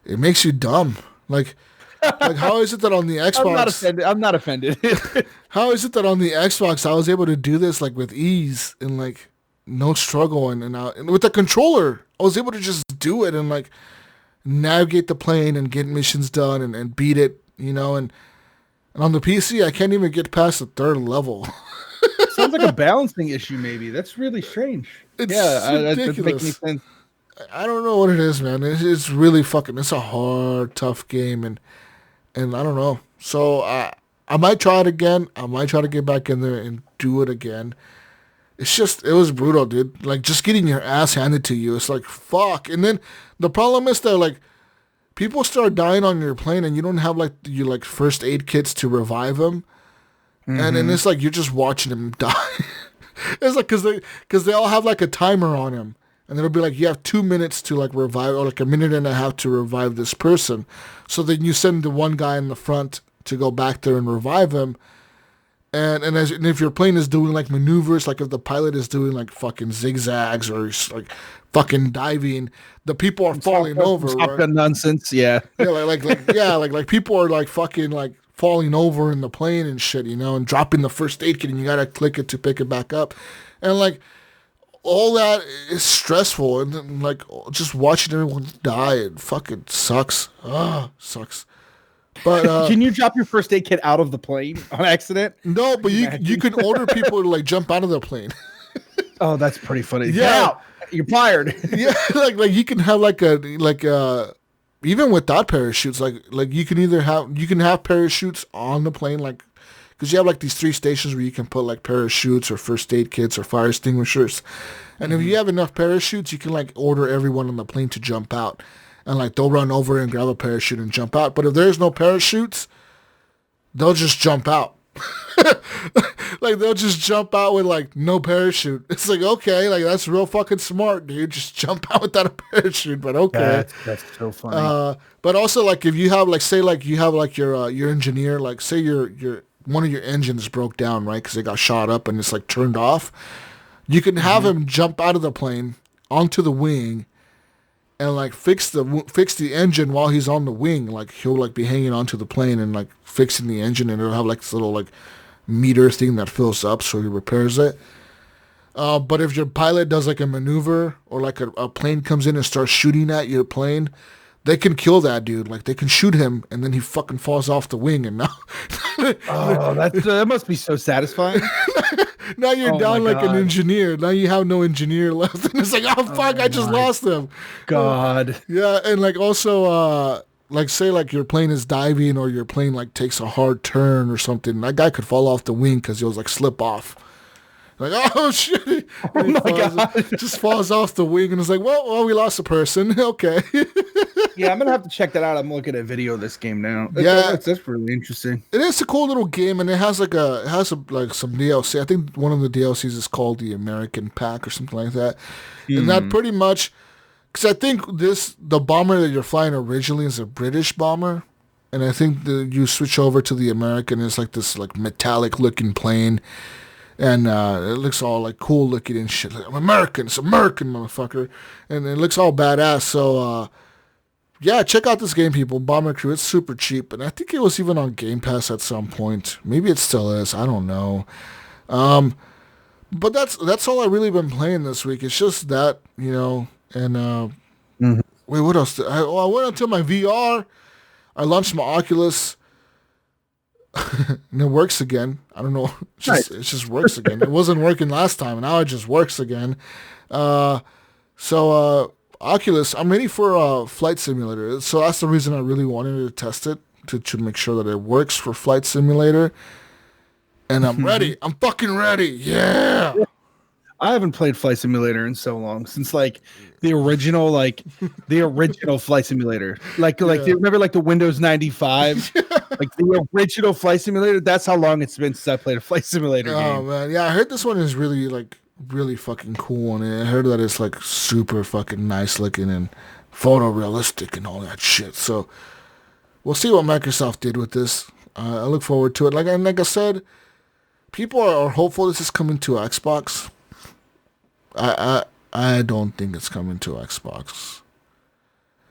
it makes you dumb. Like, Like, how is it that on the Xbox? I'm not offended. How is it that on the Xbox I was able to do this like with ease and like no struggle and with the controller I was able to just do it and like navigate the plane and get missions done and beat it, and on the PC I can't even get past the third level. Sounds like a balancing issue, maybe. That's really strange. It's that doesn't make ridiculous. any sense. I don't know what it is, man. It's really it's a hard, tough game, and I don't know. So I might try it again. I might try to get back in there and do it again. It was brutal, dude. Like, just getting your ass handed to you. It's like, fuck. And then the problem is that, like, people start dying on your plane and you don't have, like, your, like, first aid kits to revive them. Mm-hmm. And then it's like you're just watching them die. It's like, because they all have, like, a timer on them. And it'll be like, you have 2 minutes to, like, revive, or, like, a minute and a half to revive this person. So then you send the one guy in the front to go back there and revive him. And if your plane is doing like maneuvers, like if the pilot is doing like fucking zigzags or like fucking diving, the people are falling over. Top Gun nonsense, yeah. Yeah, like people are like fucking like falling over in the plane and shit, and dropping the first aid kit, and you gotta click it to pick it back up, and like all that is stressful, and then like just watching everyone die, it fucking sucks. Sucks. But can you drop your first aid kit out of the plane on accident? No, but you can order people to like jump out of the plane. Oh, that's pretty funny. Yeah, you're fired. Yeah, like you can have like even without parachutes, like you can have parachutes on the plane, like because you have like these 3 stations where you can put like parachutes or first aid kits or fire extinguishers, and if you have enough parachutes, you can like order everyone on the plane to jump out. And, like, they'll run over and grab a parachute and jump out. But if there's no parachutes, they'll just jump out. Like, they'll just jump out with, like, no parachute. It's like, okay, like, that's real fucking smart, dude. Just jump out without a parachute, but okay. That's so funny. But also, like, if you have, like, say, like, you have, like, your engineer, like, say your one of your engines broke down, right, because it got shot up and it's, like, turned off. You can have him jump out of the plane onto the wing and like fix the engine while he's on the wing. Like he'll like be hanging onto the plane and like fixing the engine, and it'll have like this little like meter thing that fills up, so he repairs it. But if your pilot does like a maneuver or like a plane comes in and starts shooting at your plane, they can kill that dude. Like they can shoot him and then he fucking falls off the wing, and now that must be so satisfying. Now you're down like an engineer. Now you have no engineer left. And it's like, oh fuck, I just lost them. God. Yeah, and like also like say like your plane is diving or your plane like takes a hard turn or something. That guy could fall off the wing because he'll like slip off. Like, oh shit. Oh my God. Just falls off the wing and it's like, well, we lost a person. Okay. Yeah, I'm gonna have to check that out. I'm looking at a video of this game now. That's really interesting. It is a cool little game, and it has like some DLC. I think one of the DLCs is called the American Pack or something like that. And that pretty much, because I think the bomber that you're flying originally is a British bomber, and I think you switch over to the American, it's like this like metallic looking plane. And it looks all like cool looking and shit. Like, I'm American, it's American, motherfucker. And it looks all badass. So, yeah, check out this game, people. Bomber Crew. It's super cheap. And I think it was even on Game Pass at some point. Maybe it still is. I don't know. But that's all I've really been playing this week. It's just that, And, wait, what else? I went into my VR. I launched my Oculus. And it works again. I don't know. It just works again. It wasn't working last time, and now it just works again. So Oculus, I'm ready for a flight simulator. So that's the reason I really wanted to test it, to make sure that it works for flight simulator. And I'm ready. I'm fucking ready. Yeah. I haven't played Flight Simulator in so long, since like the original Flight Simulator. Like do you remember like the Windows 95? Like the original Flight Simulator? That's how long it's been since I played a Flight Simulator game. Oh man, yeah, I heard this one is really fucking cool, and I heard that it's like super fucking nice looking and photorealistic and all that shit. So we'll see what Microsoft did with this. I look forward to it. Like I said, people are hopeful this is coming to Xbox. I don't think it's coming to Xbox.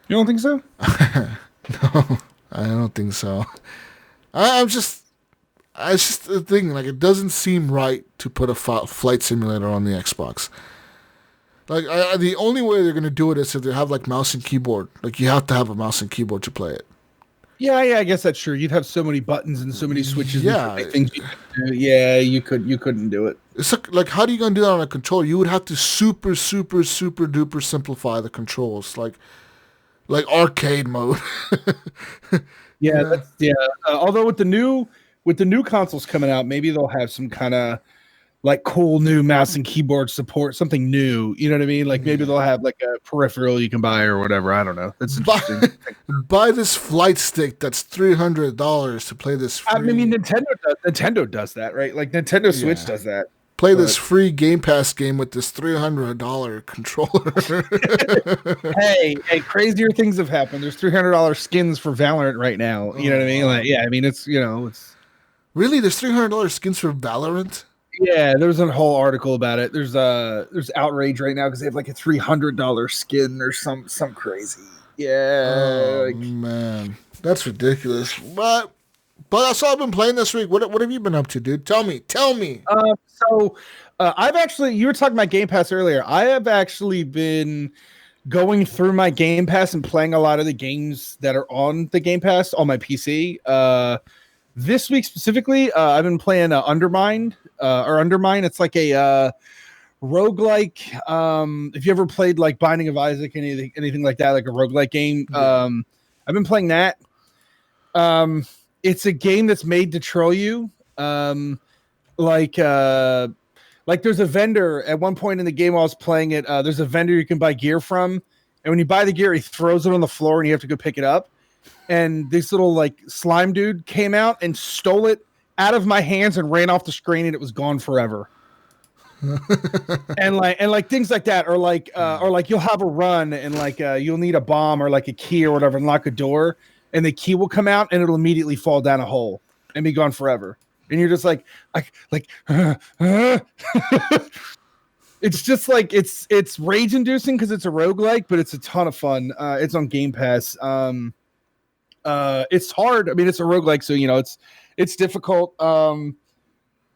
You don't think so? No. I don't think so. I'm just. It's just a thing. Like, it doesn't seem right to put a flight simulator on the Xbox. Like, the only way they're gonna do it is if they have like mouse and keyboard. Like, you have to have a mouse and keyboard to play it. Yeah, I guess that's true. You'd have so many buttons and so many switches. Yeah, and things you could do. Yeah, you couldn't do it. It's like how are you gonna do that on a controller? You would have to super duper simplify the controls, like arcade mode. Yeah, yeah. Although with the new consoles coming out, maybe they'll have some kind of like cool new mouse and keyboard support, something new. You know what I mean? Like maybe they'll have like a peripheral you can buy or whatever. I don't know. That's interesting. Buy this flight stick that's $300 to play this. I mean, Nintendo does that, right? Like Nintendo Switch does that. Play this free Game Pass game with this $300 controller. hey, crazier things have happened. There's $300 skins for Valorant right now. You know what I mean? Like, yeah, I mean it's really there's $300 skins for Valorant. Yeah, there's a whole article about it. There's outrage right now because they have like a $300 skin or some crazy. Yeah, man, that's ridiculous. But that's all I've been playing this week. What have you been up to, dude? Tell me. I've actually, you were talking about Game Pass earlier. I have actually been going through my Game Pass and playing a lot of the games that are on the Game Pass on my PC. This week specifically, I've been playing Undermine. It's like a roguelike. If you ever played like Binding of Isaac, anything like that, like a roguelike game. Yeah. I've been playing that. It's a game that's made to troll you. Like there's a vendor at one point in the game while I was playing it. There's a vendor you can buy gear from, and when you buy the gear, he throws it on the floor, and you have to go pick it up. And this little like slime dude came out and stole it out of my hands and ran off the screen, and it was gone forever. and like things like that, or like you'll have a run and like you'll need a bomb or like a key or whatever and lock a door, and the key will come out and it'll immediately fall down a hole and be gone forever. And you're just like it's just like it's rage inducing because it's a roguelike, but it's a ton of fun. It's on Game Pass. It's hard. I mean, it's a roguelike, so it's difficult.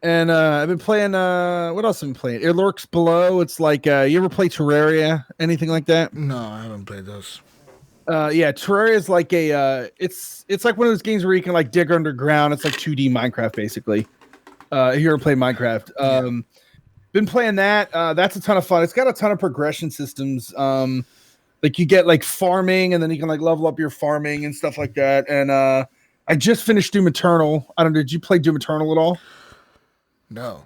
And I've been playing what else have I been playing? It Lurks Below. It's like you ever play Terraria? Anything like that? No, I haven't played those. Yeah, Terraria is like it's like one of those games where you can like dig underground. It's like 2D Minecraft basically. If you ever play Minecraft. Been playing that. That's a ton of fun. It's got a ton of progression systems. Like you get like farming, and then you can like level up your farming and stuff like that. And I just finished Doom Eternal. I don't know. Did you play Doom Eternal at all? No.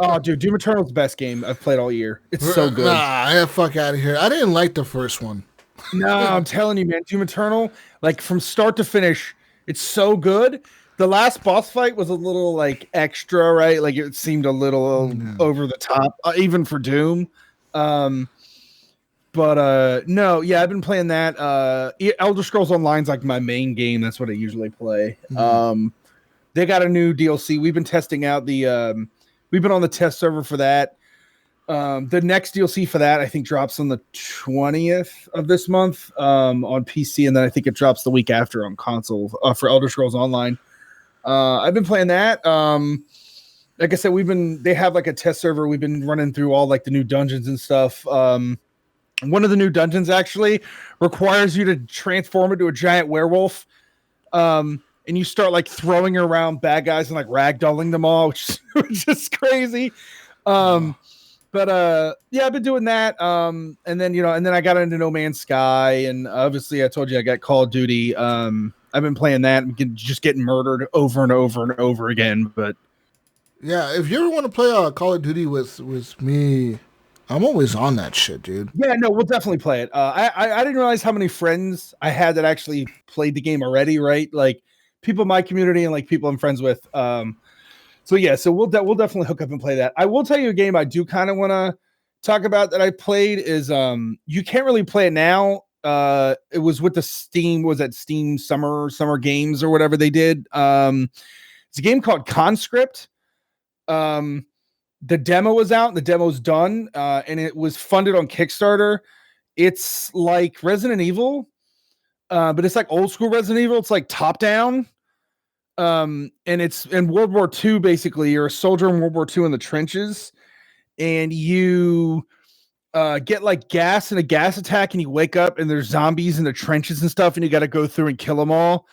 Oh, dude, Doom Eternal is the best game I've played all year. It's so good. Nah, fuck out of here. I didn't like the first one. No, I'm telling you, man. Doom Eternal, like from start to finish, it's so good. The last boss fight was a little like extra, right? Like it seemed a little over the top, even for Doom. But no, yeah, I've been playing that. Elder Scrolls Online's like my main game. That's what I usually play. They got a new DLC. We've been testing out the. We've been on the test server for that. The next DLC for that I think drops on the 20th of this month on PC, and then I think it drops the week after on console for Elder Scrolls Online. I've been playing that. Like I said, they have like a test server. We've been running through all like the new dungeons and stuff. One of the new dungeons actually requires you to transform into a giant werewolf. And you start like throwing around bad guys and like ragdolling them all, which is crazy. But yeah, I've been doing that. And then I got into No Man's Sky, and obviously I told you I got Call of Duty. I've been playing that and just getting murdered over and over and over again. But yeah, if you ever want to play Call of Duty with me, I'm always on that shit, dude. Yeah, no, we'll definitely play it. I didn't realize how many friends I had that actually played the game already, right? Like people in my community and like people I'm friends with. So we'll definitely hook up and play that. I will tell you a game I do kind of want to talk about that I played is you can't really play it now. It was with the Steam summer games or whatever they did. It's a game called Conscript. The demo was out, the demo's done, and it was funded on Kickstarter. It's like Resident Evil, but it's like old school Resident Evil. It's like top down. And it's in World War II, basically. You're a soldier in World War II in the trenches, and you get like gas in a gas attack, and you wake up and there's zombies in the trenches and stuff, and you got to go through and kill them all.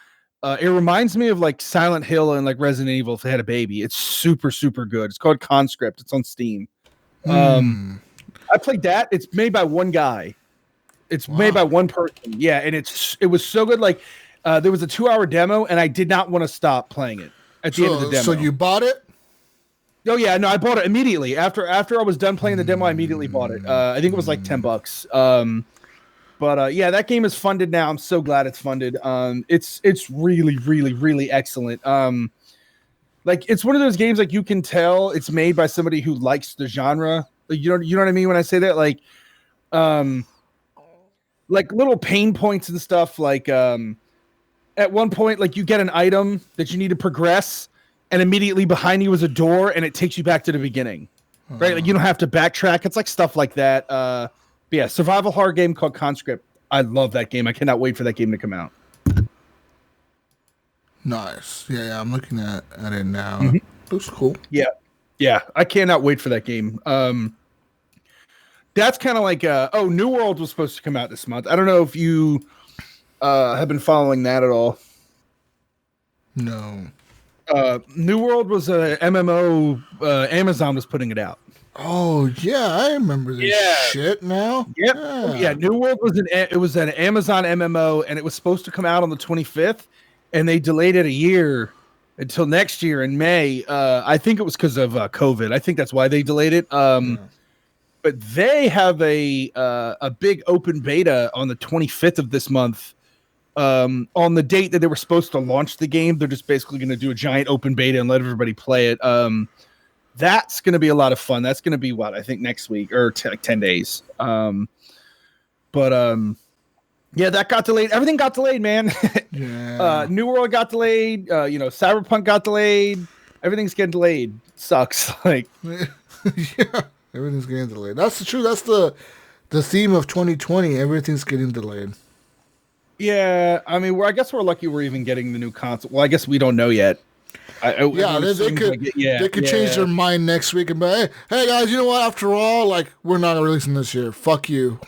It reminds me of like Silent Hill and like Resident Evil if they had a baby. It's super, super good. It's called Conscript. It's on Steam. I played that. It's made by one guy. It's made by one person. Yeah, and it was so good. Like there was a 2-hour demo, and I did not want to stop playing it at the end of the demo. So you bought it? Oh yeah, no, I bought it immediately after I was done playing the demo. I immediately bought it. I think it was like $10. But yeah, that game is funded now. I'm so glad it's funded. It's really, really, really excellent. Like it's one of those games like you can tell it's made by somebody who likes the genre. Like, you know what I mean when I say that? Like little pain points and stuff. Like at one point, like you get an item that you need to progress, and immediately behind you is a door, and it takes you back to the beginning. Right? Like you don't have to backtrack. It's like stuff like that. But yeah, survival horror game called Conscript. I love that game. I cannot wait for that game to come out. Nice. Yeah, I'm looking at it now. Looks cool. Yeah. I cannot wait for that game. That's kind of like New World was supposed to come out this month. I don't know if you have been following that at all. No. New World was a MMO. Amazon was putting it out. Oh yeah, I remember this shit now. Yep. Yeah. New World was an Amazon MMO, and it was supposed to come out on the 25th, and they delayed it a year until next year in May. I think it was because of COVID. I think that's why they delayed it. But they have a big open beta on the 25th of this month. On the date that they were supposed to launch the game, they're just basically going to do a giant open beta and let everybody play it. That's going to be a lot of fun. That's going to be I think next week or like 10 days. Yeah, that got delayed. Everything got delayed, man. Yeah. New World got delayed. Cyberpunk got delayed. Everything's getting delayed. Sucks. Like, yeah, everything's getting delayed. That's true. That's the theme of 2020. Everything's getting delayed. Yeah, I mean, I guess we're lucky we're even getting the new console. Well, I guess we don't know yet. They could change their mind next week and be, hey guys, you know what? After all, like we're not releasing this year. Fuck you.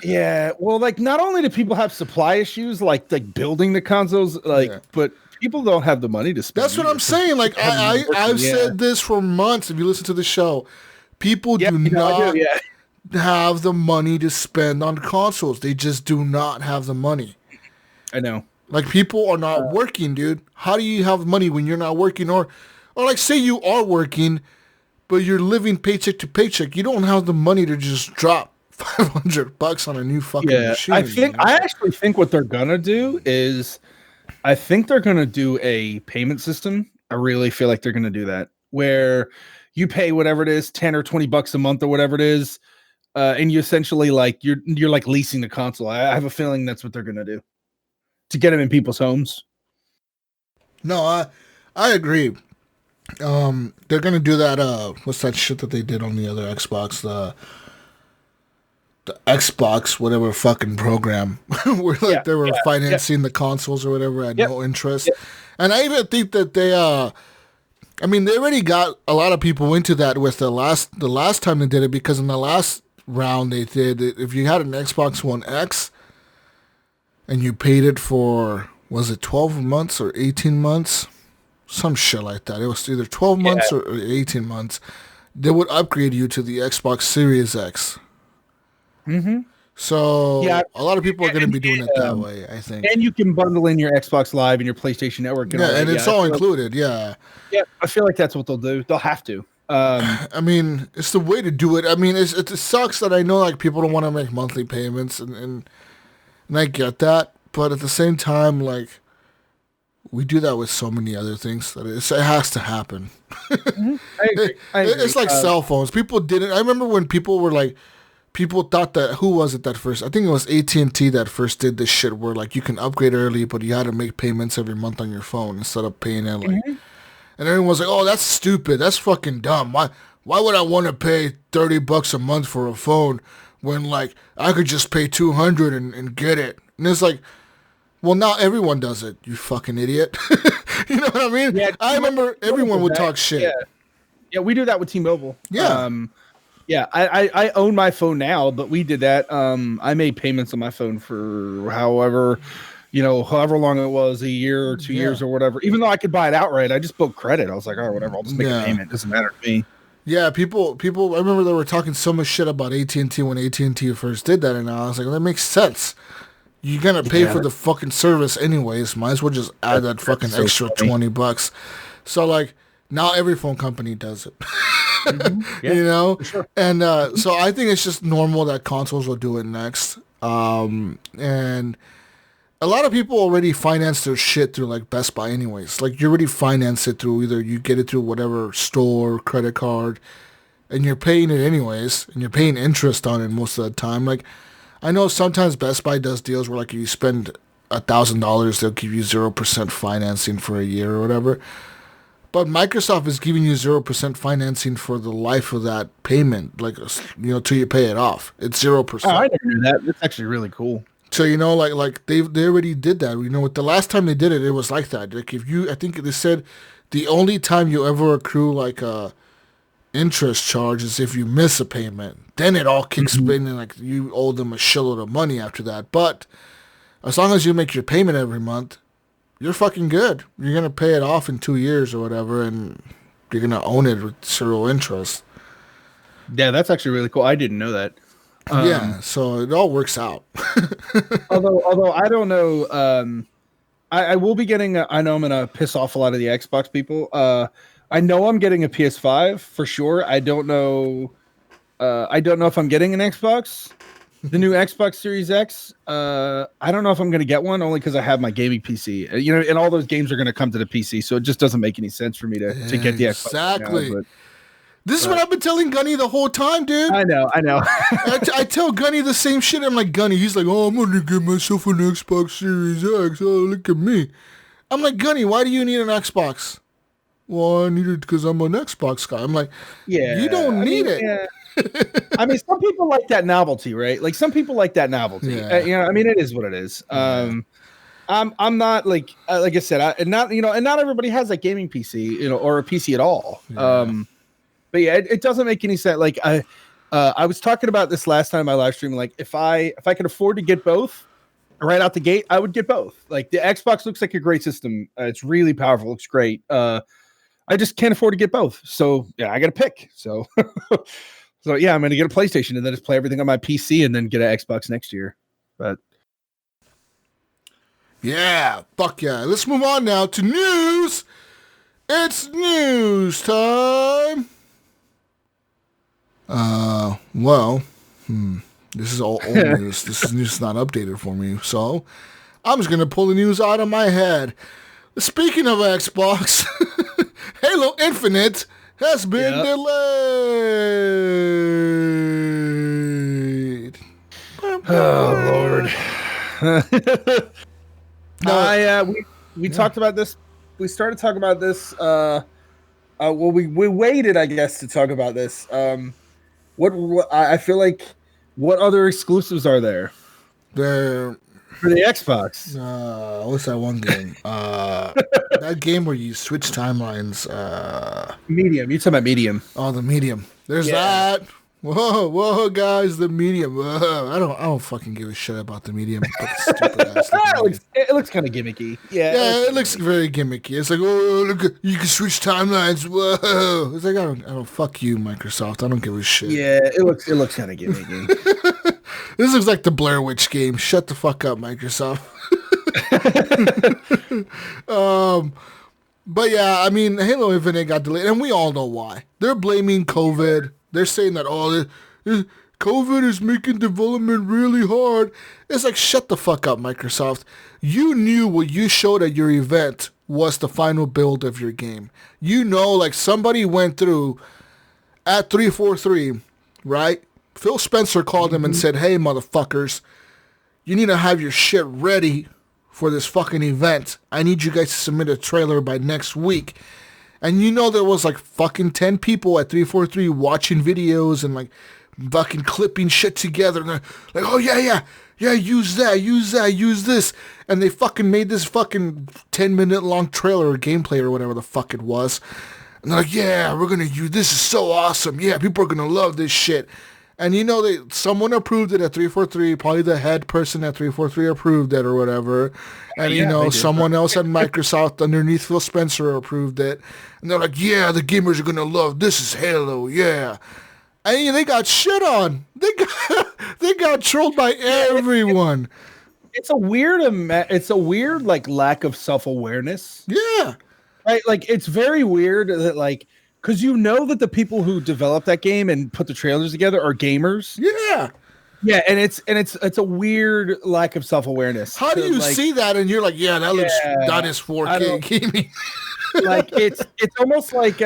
Yeah, well, like not only do people have supply issues, like building the consoles, but people don't have the money to spend. That's what I'm saying. Like I've said this for months. If you listen to the show, people do not have the money to spend on consoles. They just do not have the money. I know. Like, people are not working, dude. How do you have money when you're not working? Or like, say you are working, but you're living paycheck to paycheck. You don't have the money to just drop $500 on a new fucking machine. I actually think what they're gonna do is, I think they're gonna do a payment system. I really feel like they're gonna do that, where you pay whatever it is, $10 or $20 a month or whatever it is, and you essentially like you're like leasing the console. I have a feeling that's what they're gonna do to get them in people's homes. No, I agree. They're gonna do that. What's that shit that they did on the other Xbox? The Xbox whatever fucking program where they were financing the consoles or whatever at no interest. And I even think that they I mean, they already got a lot of people into that with the last time they did it, because in the last round they did it, if you had an Xbox One X and you paid it for, was it 12 months or 18 months? Some shit like that. It was either 12 months or 18 months. They would upgrade you to the Xbox Series X. Mm-hmm. So a lot of people are going to be doing it that way, I think. And you can bundle in your Xbox Live and your PlayStation Network. And it's all included, Yeah, I feel like that's what they'll do. They'll have to. I mean, it's the way to do it. I mean, it sucks that I know like people don't want to make monthly payments, and I get that. But at the same time, like, we do that with so many other things that it has to happen. Mm-hmm. I agree. It's like cell phones. People didn't. I remember when people were like, people thought that, who was it that first? I think it was AT&T that first did this shit where like you can upgrade early, but you had to make payments every month on your phone instead of paying it like. Mm-hmm. And everyone was like, "Oh, that's stupid. That's fucking dumb. Why would I want to pay $30 a month for a phone when like I could just pay $200 and get it?" And it's like, Well, now everyone does it, you fucking idiot. You know what I mean? Yeah, I remember everyone would talk shit. Yeah, we do that with T-Mobile. Yeah. I own my phone now, but we did that. I made payments on my phone for however long it was, a year or 2 years or whatever. Even though I could buy it outright, I just built credit. I was like, all right, whatever, I'll just make a payment. It doesn't matter to me. Yeah, people. I remember they were talking so much shit about AT&T when AT&T first did that, and I was like, well, that makes sense. You're gonna pay for the fucking service anyways. Might as well just add that fucking extra $20. So like now every phone company does it. Yeah, you know, sure. And so I think it's just normal that consoles will do it next. And a lot of people already finance their shit through like Best Buy anyways. Like you already finance it through either you get it through whatever store, credit card, and you're paying it anyways, and you're paying interest on it most of the time. Like I know sometimes Best Buy does deals where like if you spend $1,000, they'll give you 0% financing for a year or whatever. But Microsoft is giving you 0% financing for the life of that payment, like till you pay it off. It's 0%. Oh, I never knew that. That's actually really cool. So like they already did that. With the last time they did it, it was like that. Like I think they said the only time you ever accrue like a interest charge is if you miss a payment. Then it all kicks in, and like you owe them a shitload of money after that. But as long as you make your payment every month, you're fucking good. You're gonna pay it off in 2 years or whatever, and you're gonna own it with zero interest. Yeah, that's actually really cool. I didn't know that. So it all works out. although I don't know. I will be getting. I know I'm gonna piss off a lot of the Xbox people. I know I'm getting a PS5 for sure. I don't know. I don't know if I'm getting an Xbox, the new Xbox Series X. I don't know if I'm going to get one only because I have my gaming PC. And all those games are going to come to the PC, so it just doesn't make any sense for me to get the Xbox. Exactly. This is what I've been telling Gunny the whole time, dude. I know. I tell Gunny the same shit. I'm like, Gunny, he's like, oh, I'm going to get myself an Xbox Series X. Oh, look at me. I'm like, Gunny, why do you need an Xbox? Well, I need it because I'm an Xbox guy. I'm like, you don't need it. Yeah. I mean, some people like that novelty, right? Like some people like that novelty. Yeah. I mean, it is what it is. I'm not like I said, not everybody has a gaming PC, or a PC at all. Yeah. But yeah, it doesn't make any sense. Like I was talking about this last time I live streamed. Like if I could afford to get both right out the gate, I would get both. Like the Xbox looks like a great system. It's really powerful. Looks great. I just can't afford to get both. So yeah, I got to pick. So, so yeah, I'm going to get a PlayStation and then just play everything on my PC and then get an Xbox next year. But yeah, fuck yeah. Let's move on now to news. It's news time. This is all old news. This is news not updated for me. So I'm just going to pull the news out of my head. Speaking of Xbox, Halo Infinite has been delayed. Oh, Lord. We talked about this. We started talking about this. We waited, I guess, to talk about this. What I feel like, what other exclusives are there? For the Xbox. What's that one game? That game where you switch timelines. Medium. You're talking about Medium. Oh, the Medium. There's that. Whoa, guys, the Medium. Whoa. I don't fucking give a shit about the Medium. It looks kind of gimmicky. Yeah, it looks very gimmicky. It's like, oh, look, you can switch timelines. Whoa. It's like, I don't fuck you, Microsoft. I don't give a shit. Yeah, it looks kind of gimmicky. This looks like the Blair Witch game. Shut the fuck up, Microsoft. But yeah, I mean, Halo Infinite got delayed, and we all know why. They're blaming COVID. They're saying that, COVID is making development really hard. It's like, shut the fuck up, Microsoft. You knew what you showed at your event was the final build of your game. Like somebody went through at 343, right? Phil Spencer called them and said, hey, motherfuckers, you need to have your shit ready for this fucking event. I need you guys to submit a trailer by next week. And there was like fucking 10 people at 343 watching videos and like fucking clipping shit together. And they're like, oh, yeah, use that, use this. And they fucking made this fucking 10-minute long trailer or gameplay or whatever the fuck it was. And they're like, yeah, we're going to use, this is so awesome. Yeah, people are going to love this shit. And someone approved it at 343, probably the head person at 343 approved it or whatever. And someone else at Microsoft underneath Phil Spencer approved it. And they're like, yeah, the gamers are going to love, this is Halo, yeah. And they got shit on. They got trolled by everyone. It's a weird like lack of self-awareness. Yeah. Right? Like it's very weird that like, because that the people who developed that game and put the trailers together are gamers. Yeah. Yeah, and it's a weird lack of self-awareness. How do you see that and you're like, yeah, that is 4K gaming. Like it's almost like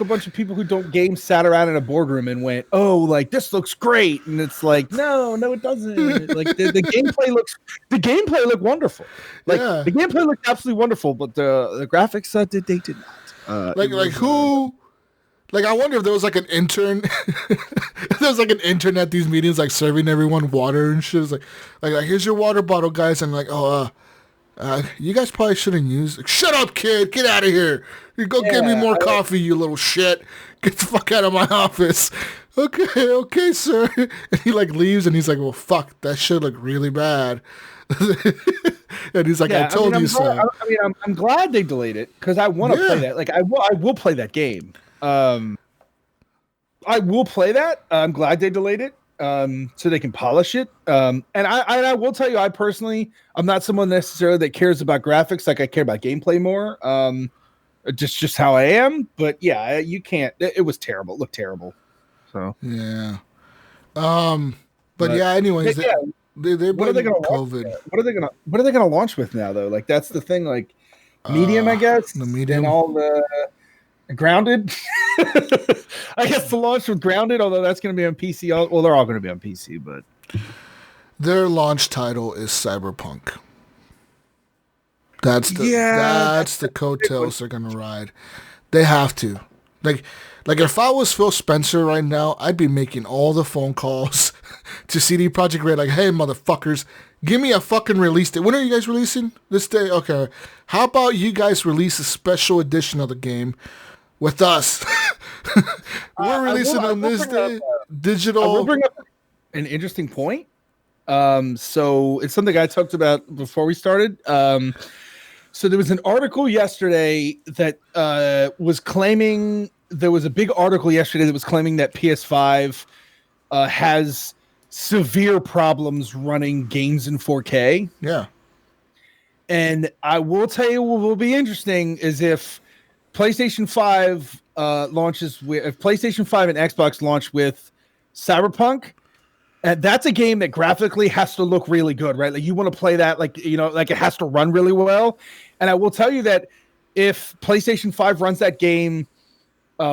a bunch of people who don't game sat around in a boardroom and went, oh, like this looks great, and it's like, no, it doesn't. Like the gameplay looked wonderful. Like the gameplay looked absolutely wonderful, but the graphics they did not. Who? Like I wonder if there was like an intern. There was like an intern at these meetings, like serving everyone water and shit. It's like here's your water bottle, guys, and like you guys probably shouldn't use. Like, shut up, kid! Get out of here! You go get me more coffee, you little shit! Get the fuck out of my office! Okay, sir. And he like leaves, and he's like, "Well, fuck, that shit looked really bad." And he's like, "I told you so." I'm glad they delayed it because I want to play that. Like, I will play that game. I will play that. I'm glad they delayed it. So they can polish it. And I will tell you, I'm not someone necessarily that cares about graphics like I care about gameplay more. Just how I am. But yeah, you can't. It was terrible. It looked terrible. So yeah. But yeah. Anyways, yeah. What are they going to COVID? What are they going to launch with now though? Like that's the thing. Like medium, I guess. The medium and all the. Grounded, I guess the launch with Grounded, although that's going to be on PC. Well, they're all going to be on PC, but their launch title is Cyberpunk. That's the coattails they're going to ride. They have to. Like if I was Phil Spencer right now, I'd be making all the phone calls to CD Projekt Red. Like, hey, motherfuckers, give me a fucking release date. When are you guys releasing this day? Okay, how about you guys release a special edition of the game? With us, we're releasing on this day. Digital. I will bring up an interesting point. So it's something I talked about before we started. So there was an article yesterday that was claiming there was a big article yesterday that was claiming that PS5 has severe problems running games in 4K. Yeah. And I will tell you what will be interesting is if PlayStation 5 if PlayStation 5 and Xbox launch with Cyberpunk, and that's a game that graphically has to look really good, right? Like you want to play that, like it has to run really well. And I will tell you that if PlayStation 5 runs that game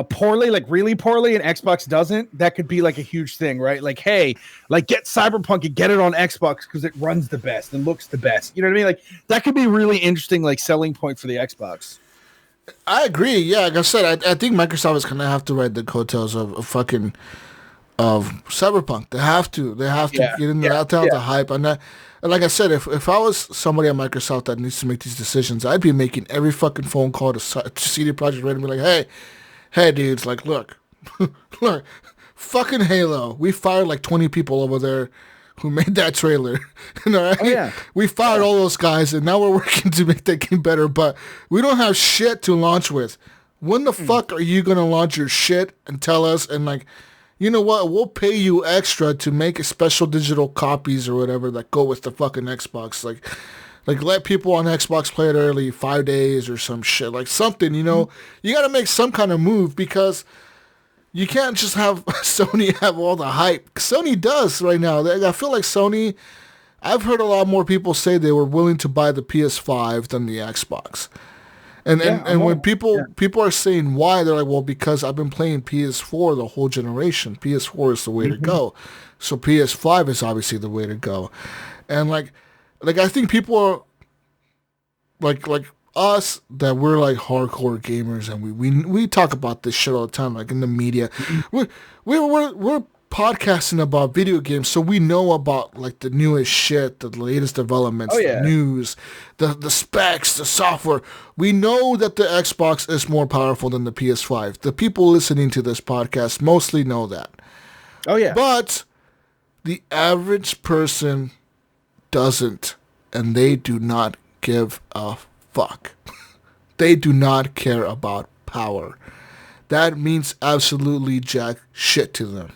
poorly, like really poorly, and Xbox doesn't, that could be like a huge thing, right? Like, hey, like get Cyberpunk and get it on Xbox because it runs the best and looks the best. You know what I mean? Like that could be really interesting, like selling point for the Xbox. I agree. Yeah, like I said, I think Microsoft is gonna have to ride the coattails of Cyberpunk. They have to get in there, have the hype. And like I said, if I was somebody at Microsoft that needs to make these decisions, I'd be making every fucking phone call to CD Projekt Red and be like, hey, dudes, like, look, fucking Halo. We fired like 20 people over there who made that trailer. Right? Oh, yeah. We fired all those guys, and now we're working to make that game better, but we don't have shit to launch with. When the fuck are you going to launch your shit and tell us, and like, you know what, we'll pay you extra to make a special digital copies or whatever that go with the fucking Xbox. Like let people on Xbox play it early, 5 days or some shit. Like something, you got to make some kind of move because you can't just have Sony have all the hype. Sony does right now. I feel like Sony, I've heard a lot more people say they were willing to buy the PS5 than the Xbox. And when people are saying why, they're like, well, because I've been playing PS4 the whole generation. PS4 is the way to go. So PS5 is obviously the way to go. And like I think people are like us that we're like hardcore gamers and we talk about this shit all the time, like in the media. We're podcasting about video games, so we know about like the newest shit, the latest developments, the news, the specs, the software. We know that the Xbox is more powerful than the PS5. The people listening to this podcast mostly know that. Oh yeah. But the average person doesn't, and they do not give a fuck. They do not care about power. That means absolutely jack shit to them.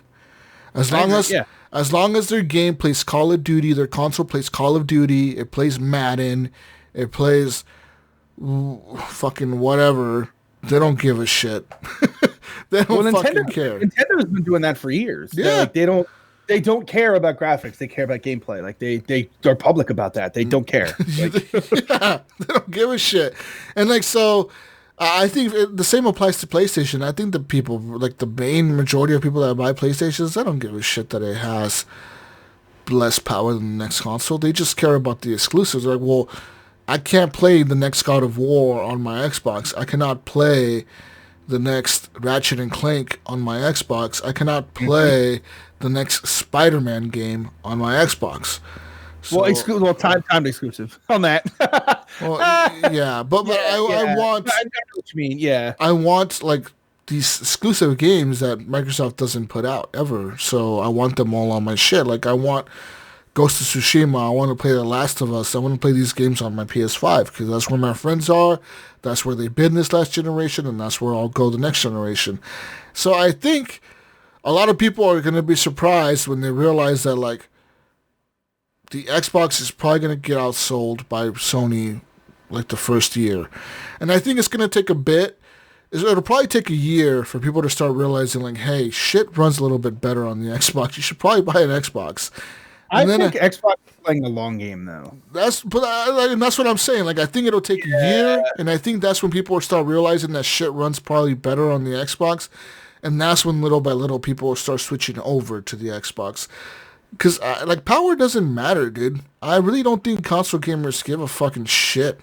As long as their game plays Call of Duty, their console plays Call of Duty, it plays Madden, it plays fucking whatever, they don't give a shit. They don't fucking care. Nintendo's been doing that for years. Yeah. They don't care about graphics. They care about gameplay. Like they're public about that. They don't care. Like, yeah, they don't give a shit. And like so. I think the same applies to PlayStation. I think the people, like the main majority of people that buy PlayStations, they don't give a shit that it has less power than the next console. They just care about the exclusives. They're like, well, I can't play the next God of War on my Xbox. I cannot play the next Ratchet and Clank on my Xbox. I cannot play the next Spider-Man game on my Xbox. So, timed exclusive on that. Well, yeah, but I want. I know what you mean. Yeah, I want like these exclusive games that Microsoft doesn't put out ever. So I want them all on my shit. Like I want Ghost of Tsushima. I want to play The Last of Us. I want to play these games on my PS5 because that's where my friends are. That's where they've been this last generation, and that's where I'll go the next generation. So I think a lot of people are going to be surprised when they realize that like. The Xbox is probably going to get outsold by Sony like the first year. And I think it's going to take a bit. It'll probably take a year for people to start realizing like, hey, shit runs a little bit better on the Xbox. You should probably buy an Xbox. And I think Xbox is playing a long game though. That's what I'm saying. Like I think it'll take a year, and I think that's when people will start realizing that shit runs probably better on the Xbox. And that's when little by little people will start switching over to the Xbox. Because, like, power doesn't matter, dude. I really don't think console gamers give a fucking shit.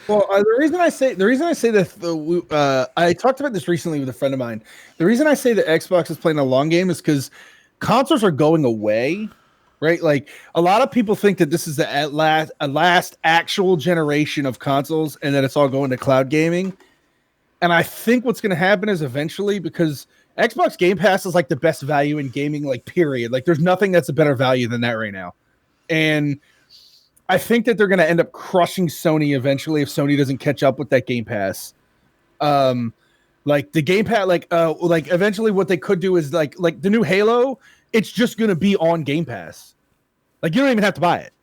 Well, the reason I say that, I talked about this recently with a friend of mine. The reason I say that Xbox is playing a long game is because consoles are going away, right? Like, a lot of people think that this is the last actual generation of consoles and that it's all going to cloud gaming. And I think what's going to happen is eventually, because Xbox Game Pass is like the best value in gaming, like period. Like there's nothing that's a better value than that right now. And I think that they're going to end up crushing Sony eventually if Sony doesn't catch up with that Game Pass. Like the Game Pass, like eventually what they could do is like the new Halo, it's just going to be on Game Pass. Like you don't even have to buy it.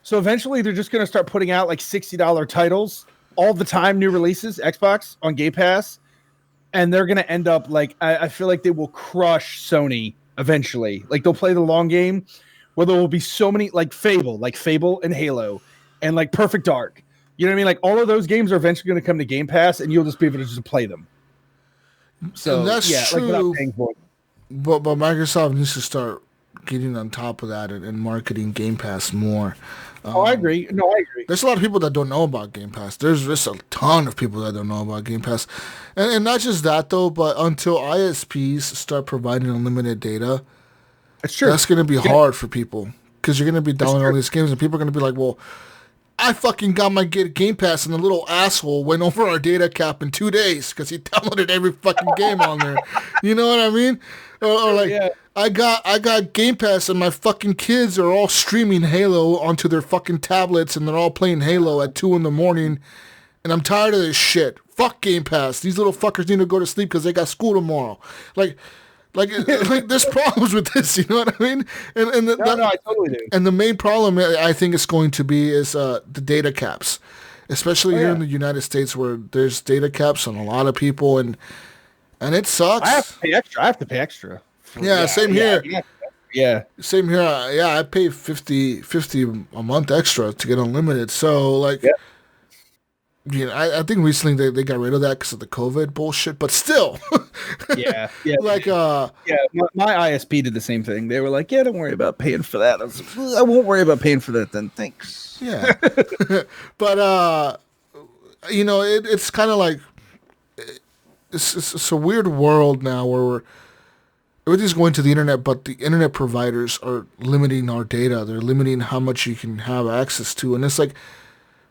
So eventually they're just going to start putting out like $60 titles all the time, new releases, Xbox on Game Pass. And they're going to end up like, I feel like they will crush Sony eventually. Like they'll play the long game where there will be so many like Fable and Halo and like Perfect Dark. You know what I mean? Like all of those games are eventually going to come to Game Pass and you'll just be able to just play them. So and that's true. Like without paying for it. But Microsoft needs to start getting on top of that and marketing Game Pass more. I agree. No, I agree. There's a lot of people that don't know about Game Pass. There's just a ton of people that don't know about Game Pass. And not just that, though, but until ISPs start providing unlimited data, that's true. That's going to be hard for people because you're going to be downloading all these games and people are going to be like, well, I fucking got my Game Pass and the little asshole went over our data cap in 2 days because he downloaded every fucking game on there. You know what I mean? Or like, yeah. I got Game Pass and my fucking kids are all streaming Halo onto their fucking tablets and they're all playing Halo at 2 a.m. and I'm tired of this shit. Fuck Game Pass. These little fuckers need to go to sleep because they got school tomorrow. Like there's problems with this, you know what I mean? And I totally do. And the main problem I think it's going to be is the data caps, especially here in the United States where there's data caps on a lot of people and it sucks. I have to pay extra. Yeah, same here. Yeah. Same here. I pay $50 a month extra to get unlimited. So like, you know, I think recently they got rid of that because of the COVID bullshit. But still, yeah. Like, my ISP did the same thing. They were like, "Yeah, don't worry about paying for that." I was like, "I won't worry about paying for that then. Thanks." Yeah. But you know, it's kind of like it's a weird world now where everything's going to the internet, but the internet providers are limiting our data. They're limiting how much you can have access to. And it's like,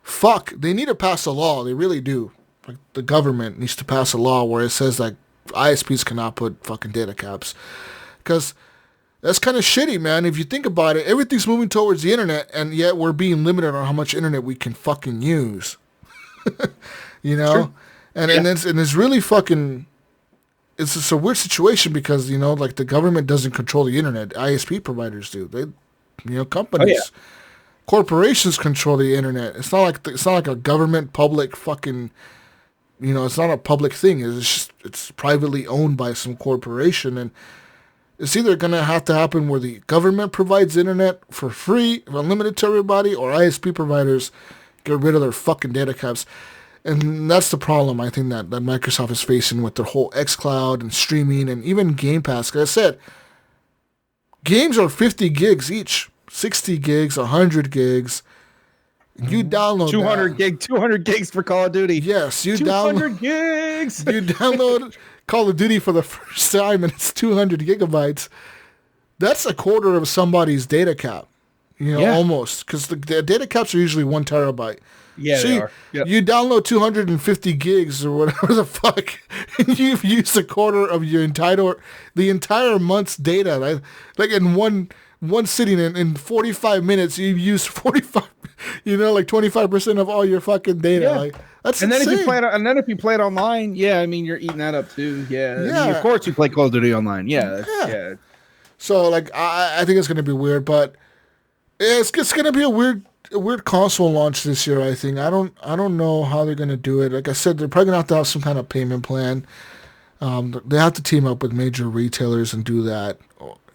fuck, they need to pass a law. They really do. Like, the government needs to pass a law where it says, like, ISPs cannot put fucking data caps. Because that's kind of shitty, man. If you think about it, everything's moving towards the internet, and yet we're being limited on how much internet we can fucking use. You know? Sure. And it's really fucking... It's a weird situation because, you know, like, the government doesn't control the internet. ISP providers do. They, you know, companies, corporations control the internet. It's not like a government public fucking, you know, it's not a public thing. It's privately owned by some corporation, and it's either going to have to happen where the government provides internet for free, unlimited to everybody, or ISP providers get rid of their fucking data caps. And that's the problem, I think, that Microsoft is facing with their whole xCloud and streaming and even Game Pass. Like I said, games are 50 gigs each, 60 gigs, 100 gigs. You download 200 gigs for Call of Duty. Yes, you 200 gigs. You download Call of Duty for the first time, and it's 200 gigabytes. That's a quarter of somebody's data cap, you know, almost, because the data caps are usually 1 terabyte. Yeah, so they are. Yep. You download 250 gigs or whatever the fuck, and you've used a quarter of your the entire month's data. Like in one sitting in 45 minutes, you've used 45, you know, like 25% of all your fucking data. Yeah. Like, that's insane. If you play it online, I mean, you're eating that up too. Yeah. I mean, of course you play Call of Duty online. Yeah. So like, I think it's gonna be weird, but it's gonna be a weird console launch this year. I think I don't know how they're gonna do it. Like I said, they're probably gonna have to have some kind of payment plan. They have to team up with major retailers and do that.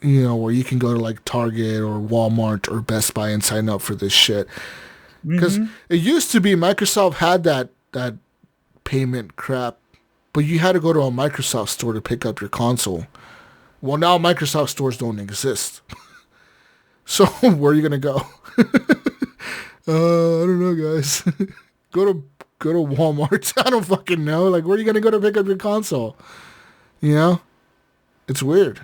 You know, where you can go to like Target or Walmart or Best Buy and sign up for this shit. Because it used to be Microsoft had that payment crap, but you had to go to a Microsoft store to pick up your console. Well, now Microsoft stores don't exist. So where are you gonna go? I don't know, guys. Go to Walmart. I don't fucking know. Like, where are you gonna go to pick up your console? You know, it's weird.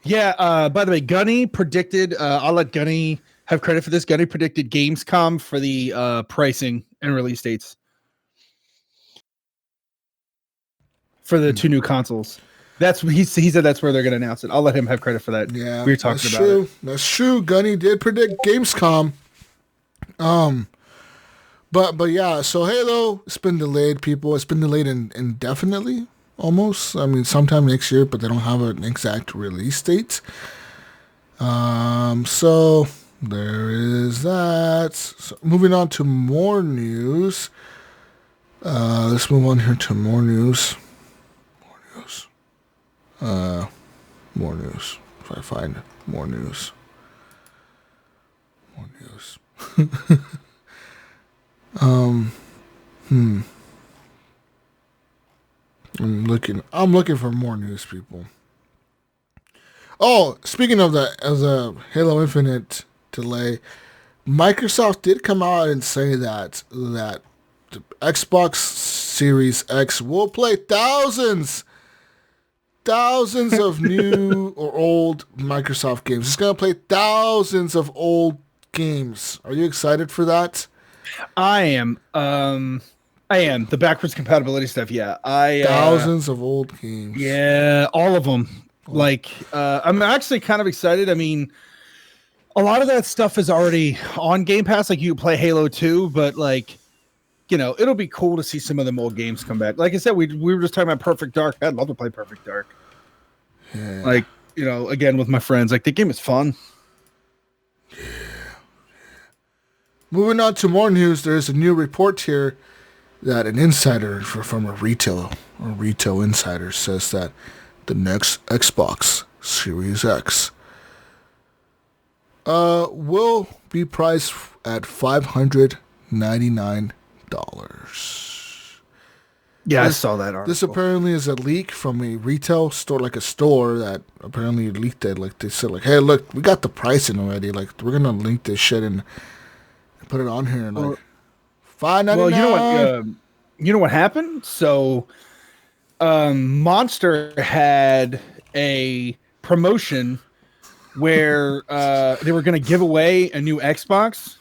Yeah. By the way, Gunny predicted. I'll let Gunny have credit for this. Gunny predicted Gamescom for the pricing and release dates for the 2 new consoles. He said that's where they're going to announce it. I'll let him have credit for that. Yeah, we were talking about it. That's true. Gunny did predict Gamescom. But yeah. So Halo, it's been delayed. People, it's been delayed indefinitely, almost. I mean, sometime next year, but they don't have an exact release date. So there is that. So moving on to more news. Let's move on here to more news. More news. If I find more news. I'm looking for more news, people. Oh, speaking of the Halo Infinite delay, Microsoft did come out and say that the Xbox Series X will play thousands of new or old Microsoft games. It's going to play thousands of old games. Are you excited for that? I am. The backwards compatibility stuff. Yeah. Thousands of old games. Yeah. All of them. Like, I'm actually kind of excited. I mean, a lot of that stuff is already on Game Pass. Like, you play Halo 2, but like, you know, it'll be cool to see some of them old games come back. Like I said, we were just talking about Perfect Dark. I'd love to play Perfect Dark. Yeah. Like, you know, again, with my friends. Like, the game is fun. Yeah. Moving on to more news, there's a new report here that an insider from a retail insider says that the next Xbox Series X will be priced at $599. Yeah, I saw that article. This apparently is a leak from a retail store, like a store that apparently leaked it. Like, they said, like, hey, look, we got the pricing already. Like, we're gonna link this shit and put it on here. And like, $599. Well, you know what happened? So, Monster had a promotion where they were going to give away a new Xbox.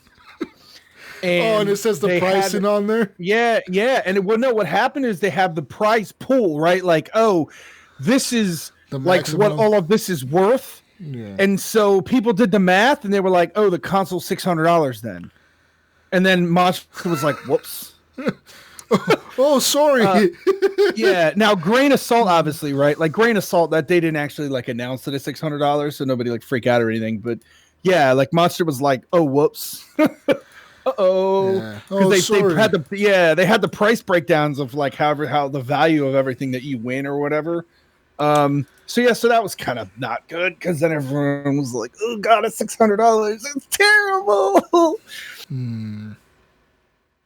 And it says the pricing on there? Yeah. And what happened is they have the price pool, right? Like, this is like what all of this is worth. Yeah. And so people did the math and they were like, the console's $600 then. And then Monster was like, whoops. Sorry. Yeah. Now, grain of salt, obviously, right? Like grain of salt that they didn't actually like announce that it's $600, so nobody like freak out or anything. But yeah, like Monster was like, whoops. Yeah. Because they had the price breakdowns of like how the value of everything that you win or whatever. So that was kind of not good because then everyone was like, oh god, it's $600. It's terrible.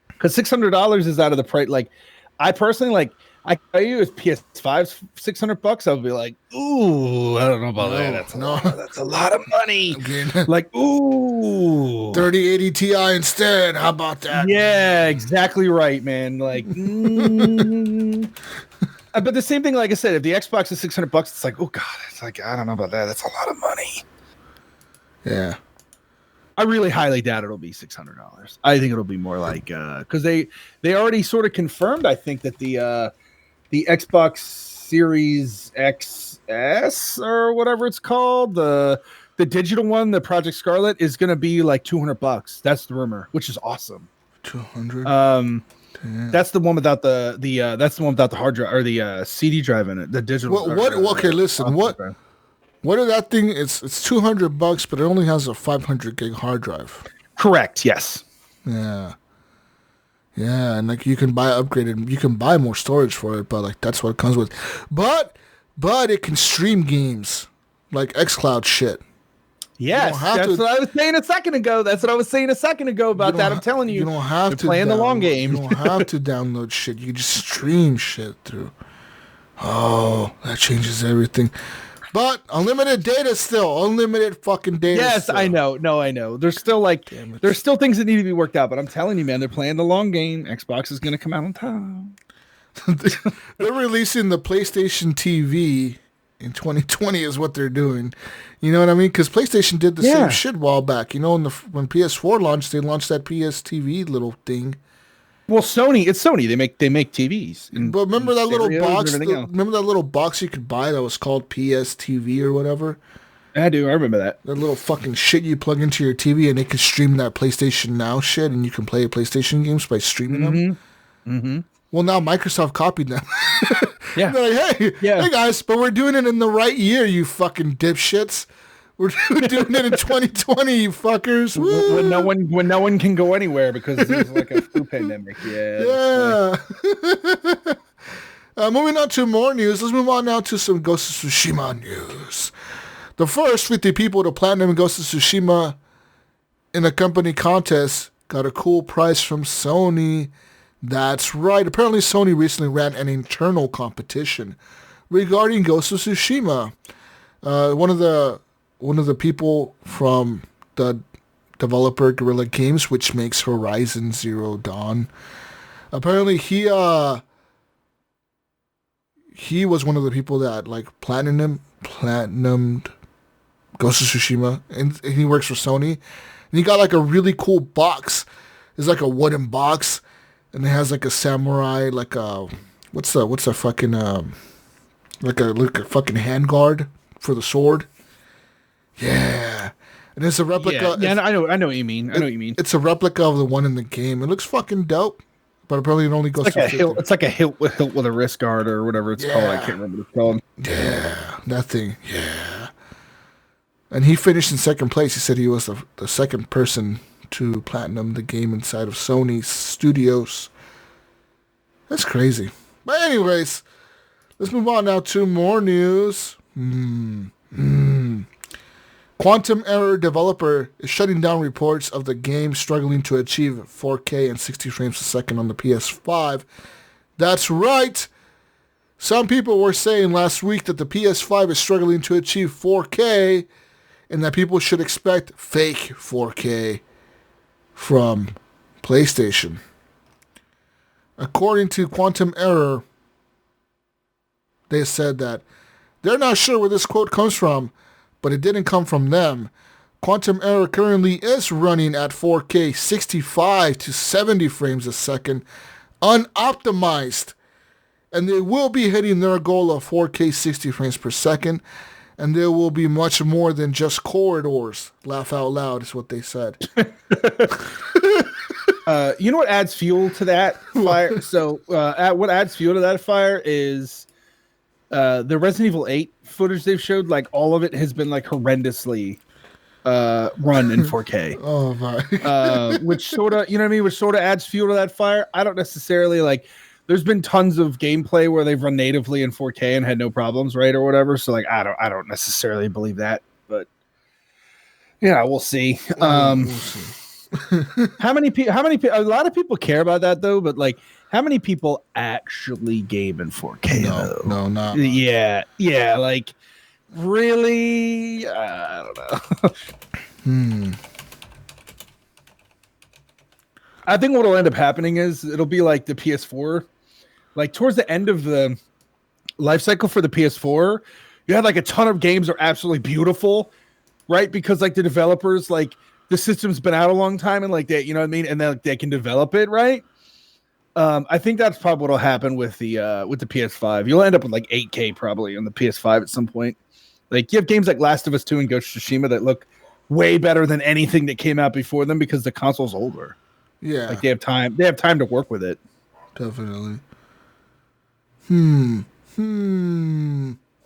Because $600 is out of the price. Like, I personally like. I tell you, if PS5's $600, I would be like, ooh, I don't know about that. That's a lot of money. Like, ooh, 3080 Ti instead. How about that? Yeah, exactly right, man. Like, but the same thing. Like I said, if the Xbox is $600, it's like, oh god, it's like I don't know about that. That's a lot of money. Yeah. I really highly doubt it'll be $600. I think it'll be more like because they already sort of confirmed. I think that the Xbox Series XS or whatever it's called, the digital one, the Project Scarlet, is going to be like $200. That's the rumor, which is awesome. 200. That's the one without the hard drive or the CD drive in it. The digital. Okay, listen. What if that thing? It's $200, but it only has a 500 gig hard drive. Correct. Yes. Yeah. Yeah, and like you can buy more storage for it, but like that's what it comes with. But it can stream games like xCloud shit. Yes, what I was saying a second ago. About that. I'm telling you, you don't have to play the long game. You don't have to download shit. You can just stream shit through. Oh, that changes everything. But unlimited data still. Unlimited fucking data. Yes, still. I know. No, I know. There's still there's still things that need to be worked out. But I'm telling you, man, they're playing the long game. Xbox is going to come out on time. They're releasing the PlayStation TV in 2020 is what they're doing. You know what I mean? Because PlayStation did the same shit a while back. You know, when PS4 launched, they launched that PS TV little thing. Well, Sony, it's Sony. They make TVs. But remember that little box? Remember that little box you could buy that was called PS TV or whatever? I do. I remember that. That little fucking shit you plug into your TV and they can stream that PlayStation Now shit and you can play PlayStation games by streaming them. Mm-hmm. Well, now Microsoft copied them. Yeah. They're like, hey guys, but we're doing it in the right year, you fucking dipshits. We're doing it in 2020, you fuckers. When no one can go anywhere because there's like a flu pandemic. Yeah. Moving on to more news. Let's move on now to some Ghost of Tsushima news. The first 50 people to platinum Ghost of Tsushima in a company contest got a cool prize from Sony. That's right. Apparently, Sony recently ran an internal competition regarding Ghost of Tsushima. One of the people from the developer Guerrilla Games, which makes Horizon Zero Dawn, apparently he was one of the people that like platinumed Ghost of Tsushima, and he works for Sony, and he got like a really cool box. It's like a wooden box, and it has like a samurai, like a what's a fucking like a fucking handguard for the sword. Yeah, and it's a replica. Yeah, I know what you mean. It's a replica of the one in the game. It looks fucking dope, but apparently it only goes. It's like a hilt with a wrist guard or whatever it's called. I can't remember what it's called. Yeah, that thing. Yeah, and he finished in second place. He said he was the second person to platinum the game inside of Sony Studios. That's crazy. But anyways, let's move on now to more news. Quantum Error developer is shutting down reports of the game struggling to achieve 4K and 60 frames a second on the PS5. That's right! Some people were saying last week that the PS5 is struggling to achieve 4K and that people should expect fake 4K from PlayStation. According to Quantum Error, they said that They're not sure where this quote comes from, but it didn't come from them. Quantum Error currently is running at 4K 65 to 70 frames a second, unoptimized. And they will be hitting their goal of 4K 60 frames per second, and there will be much more than just corridors. Laugh out loud is what they said. You know what adds fuel to that fire? So what adds fuel to that fire is the Resident Evil 8 footage they've showed. Like, all of it has been like horrendously run in 4K. Oh my! Which sort of, you know what I mean? Which sort of adds fuel to that fire. I don't necessarily like. There's been tons of gameplay where they've run natively in 4K and had no problems, right, or whatever. So like, I don't necessarily believe that, but yeah, we'll see. We'll see. How many people? A lot of people care about that though, but like, how many people actually game in 4K? No, not. Yeah, like. Really? I don't know. I think what will end up happening is it'll be like the PS4. Like, towards the end of the life cycle for the PS4, you had like a ton of games are absolutely beautiful, right? Because like the developers, like the system's been out a long time and like they, you know what I mean? And then they can develop it, right? I think that's probably what'll happen with the PS5. You'll end up with like 8K probably on the PS5 at some point. Like, you have games like Last of Us 2 and Ghost of Tsushima that look way better than anything that came out before them because the console's older. Yeah. Like, they have time. They have time to work with it. Definitely.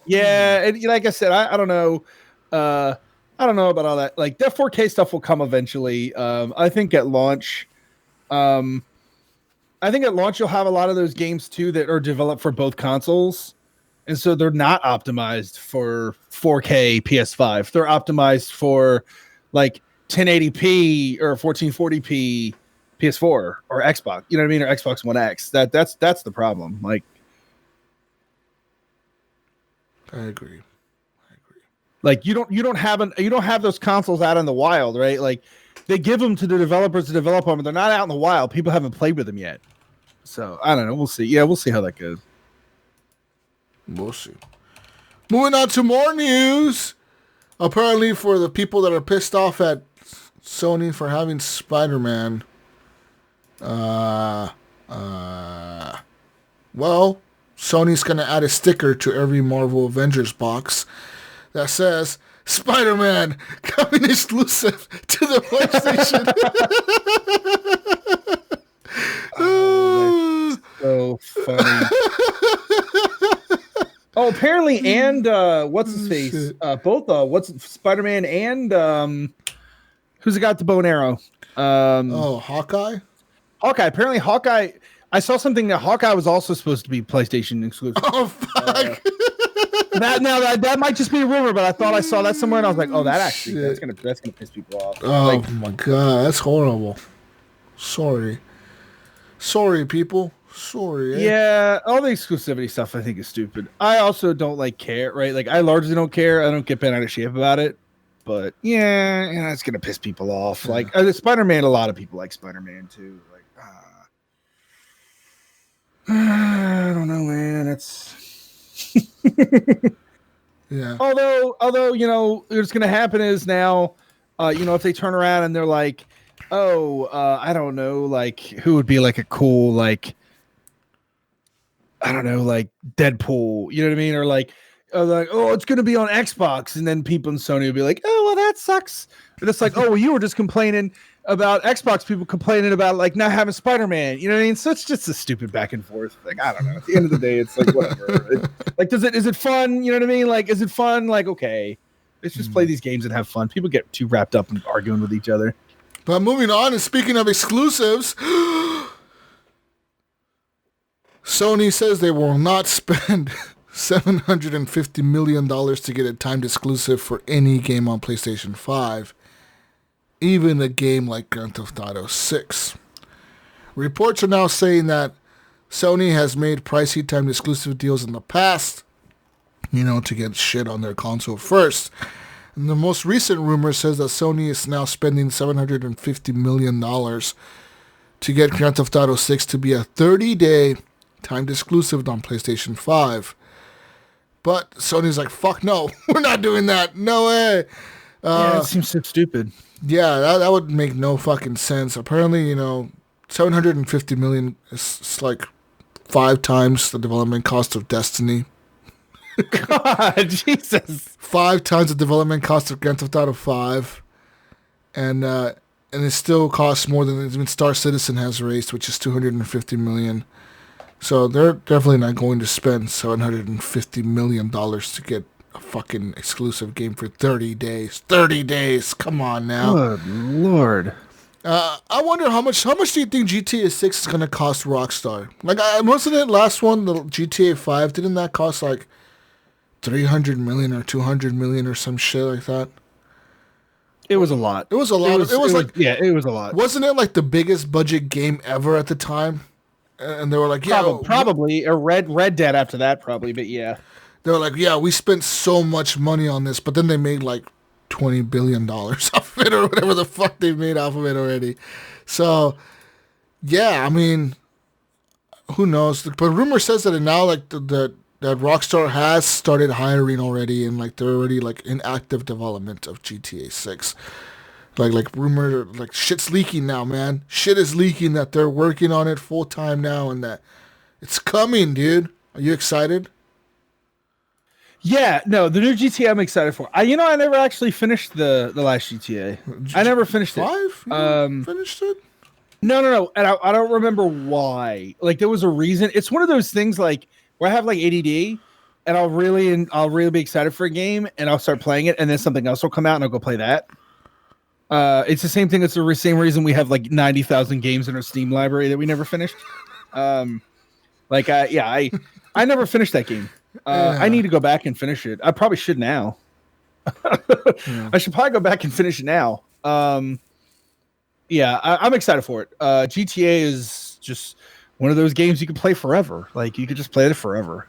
Yeah, and like I said, I don't know. I don't know about all that. Like, that 4K stuff will come eventually. I think at launch, you'll have a lot of those games too that are developed for both consoles. And so they're not optimized for 4K PS5. They're optimized for like 1080p or 1440p PS4 or Xbox. You know what I mean? Or Xbox One X. That's the problem. Like, I agree. Like, you don't have those consoles out in the wild, right? Like, they give them to the developers to develop them, but they're not out in the wild. People haven't played with them yet. So I don't know. We'll see. Yeah, we'll see how that goes. We'll see. Moving on to more news. Apparently, for the people that are pissed off at Sony for having Spider-Man, well, Sony's going to add a sticker to every Marvel Avengers box that says, Spider-Man coming exclusive to the PlayStation. Oh, that's so funny. Oh, apparently, and what's his face? Both what's Spider-Man and who's the guy with the bow and arrow? Hawkeye. Apparently, Hawkeye. I saw something that Hawkeye was also supposed to be PlayStation exclusive. Oh fuck! That might just be a rumor, but I thought I saw that somewhere, and I was like, oh, that's gonna piss people off. Oh my god, that's horrible. Sorry, people. Sorry. Yeah, all the exclusivity stuff I think is stupid. I also don't care, right? Like, I largely don't care. I don't get bent out of shape about it. But yeah, it's gonna piss people off. Yeah. Like, Spider-Man, a lot of people like Spider-Man too. Like, I don't know, man. It's yeah. Although what's gonna happen is now, if they turn around and they're like, I don't know, like, who would be like a cool, like, I don't know, like Deadpool, you know what I mean? Or like, it's going to be on Xbox. And then people in Sony will be like, oh, well, that sucks. And it's like, oh, well, you were just complaining about Xbox people complaining about like not having Spider-Man. You know what I mean? So it's just a stupid back and forth. Like, I don't know. At the end of the day, it's like, whatever. Is it fun? You know what I mean? Like, is it fun? Like, okay, let's just play these games and have fun. People get too wrapped up in arguing with each other. But moving on, and speaking of exclusives, Sony says they will not spend $750 million to get a timed exclusive for any game on PlayStation 5, even a game like Grand Theft Auto 6. Reports are now saying that Sony has made pricey timed exclusive deals in the past, to get shit on their console first. And the most recent rumor says that Sony is now spending $750 million to get Grand Theft Auto 6 to be a 30-day timed exclusive on PlayStation 5. But Sony's like, fuck no, we're not doing that. No way. It seems so stupid. Yeah, that would make no fucking sense. Apparently, $750 million is like 5 times the development cost of Destiny. God, Jesus. 5 times the development cost of Grand Theft Auto 5. And it still costs more than even Star Citizen has raised, which is $250 million. So they're definitely not going to spend $750 million to get a fucking exclusive game for 30 days. 30 days. Come on now. Good Lord. I wonder how much do you think GTA 6 is going to cost Rockstar? Like, wasn't it last one, the GTA 5, didn't that cost like $300 million or $200 million or some shit like that? It was a lot. It was a lot. It was a lot. Wasn't it like the biggest budget game ever at the time? And they were like, yeah. Probably. Or Red Dead after that, probably, but yeah. They were like, yeah, we spent so much money on this, but then they made like $20 billion off of it or whatever the fuck they made off of it already. So, yeah, I mean, who knows? But rumor says that now, like, that Rockstar has started hiring already, and like they're already like in active development of GTA 6. Like rumor, like shit's leaking now, man. Shit is leaking that they're working on it full time now, and that it's coming, dude. Are you excited? Yeah, no, the new GTA I'm excited for. I never actually finished the last GTA. I never finished it. 5? Finished it? No, and I don't remember why. Like there was a reason. It's one of those things like where I have like ADD, and I'll really be excited for a game, and I'll start playing it, and then something else will come out, and I'll go play that. It's the same thing. It's the same reason we have like 90,000 games in our Steam library that we never finished. I never finished that game. I need to go back and finish it. I probably should now. I should probably go back and finish it now. I'm excited for it. GTA is just one of those games you can play forever. Like you could just play it forever.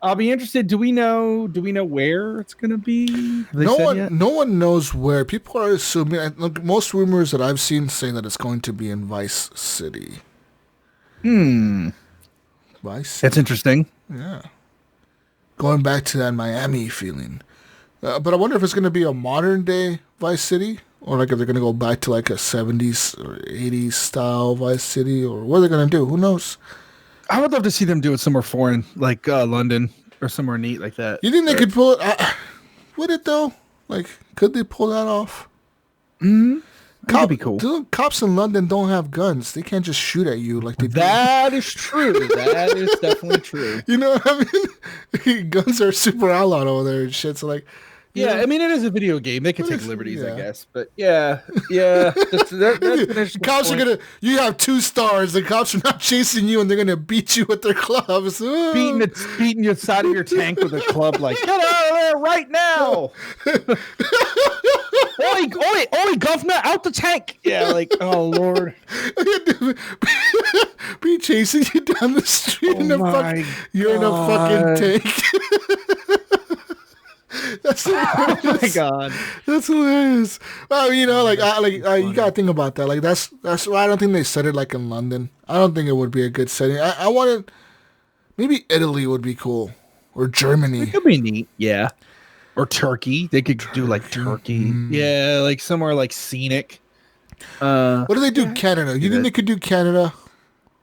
I'll be interested. Do we know where it's gonna be? No one knows where. People are assuming. Look, most rumors that I've seen say that it's going to be in Vice City. Vice City. That's interesting. Yeah. Going back to that Miami feeling. But I wonder if it's going to be a modern day Vice City, or like if they're going to go back to like a 70s or 80s style Vice City, or what are they going to do? Who knows? I would love to see them do it somewhere foreign, like London or somewhere neat like that. You think they could pull it? Would it though? Like, could they pull that off? Mm-hmm. That'd be cool. Dude, cops in London don't have guns. They can't just shoot at you like they do. That is true. That is definitely true. You know what I mean? Guns are super outlawed over there and shit. So like, yeah, I mean, it is a video game. They can take liberties, I guess. But yeah. That's cops are gonna. You have 2 stars. The cops are not chasing you, and they're gonna beat you with their clubs. Beating your side of your tank with a club. Like, get out of there right now! Oi, governor, out the tank! Yeah, like, oh Lord. Be chasing you down the street in a fucking tank. That's hilarious. Oh my God, that's hilarious. Well, you gotta think about that. Like that's why I don't think they set it like in London. I don't think it would be a good setting. I wanted maybe Italy would be cool, or Germany. It could be neat, yeah. Or Turkey. They could do like Turkey. Yeah, like somewhere like scenic. What do they do? Canada. You think they could do Canada?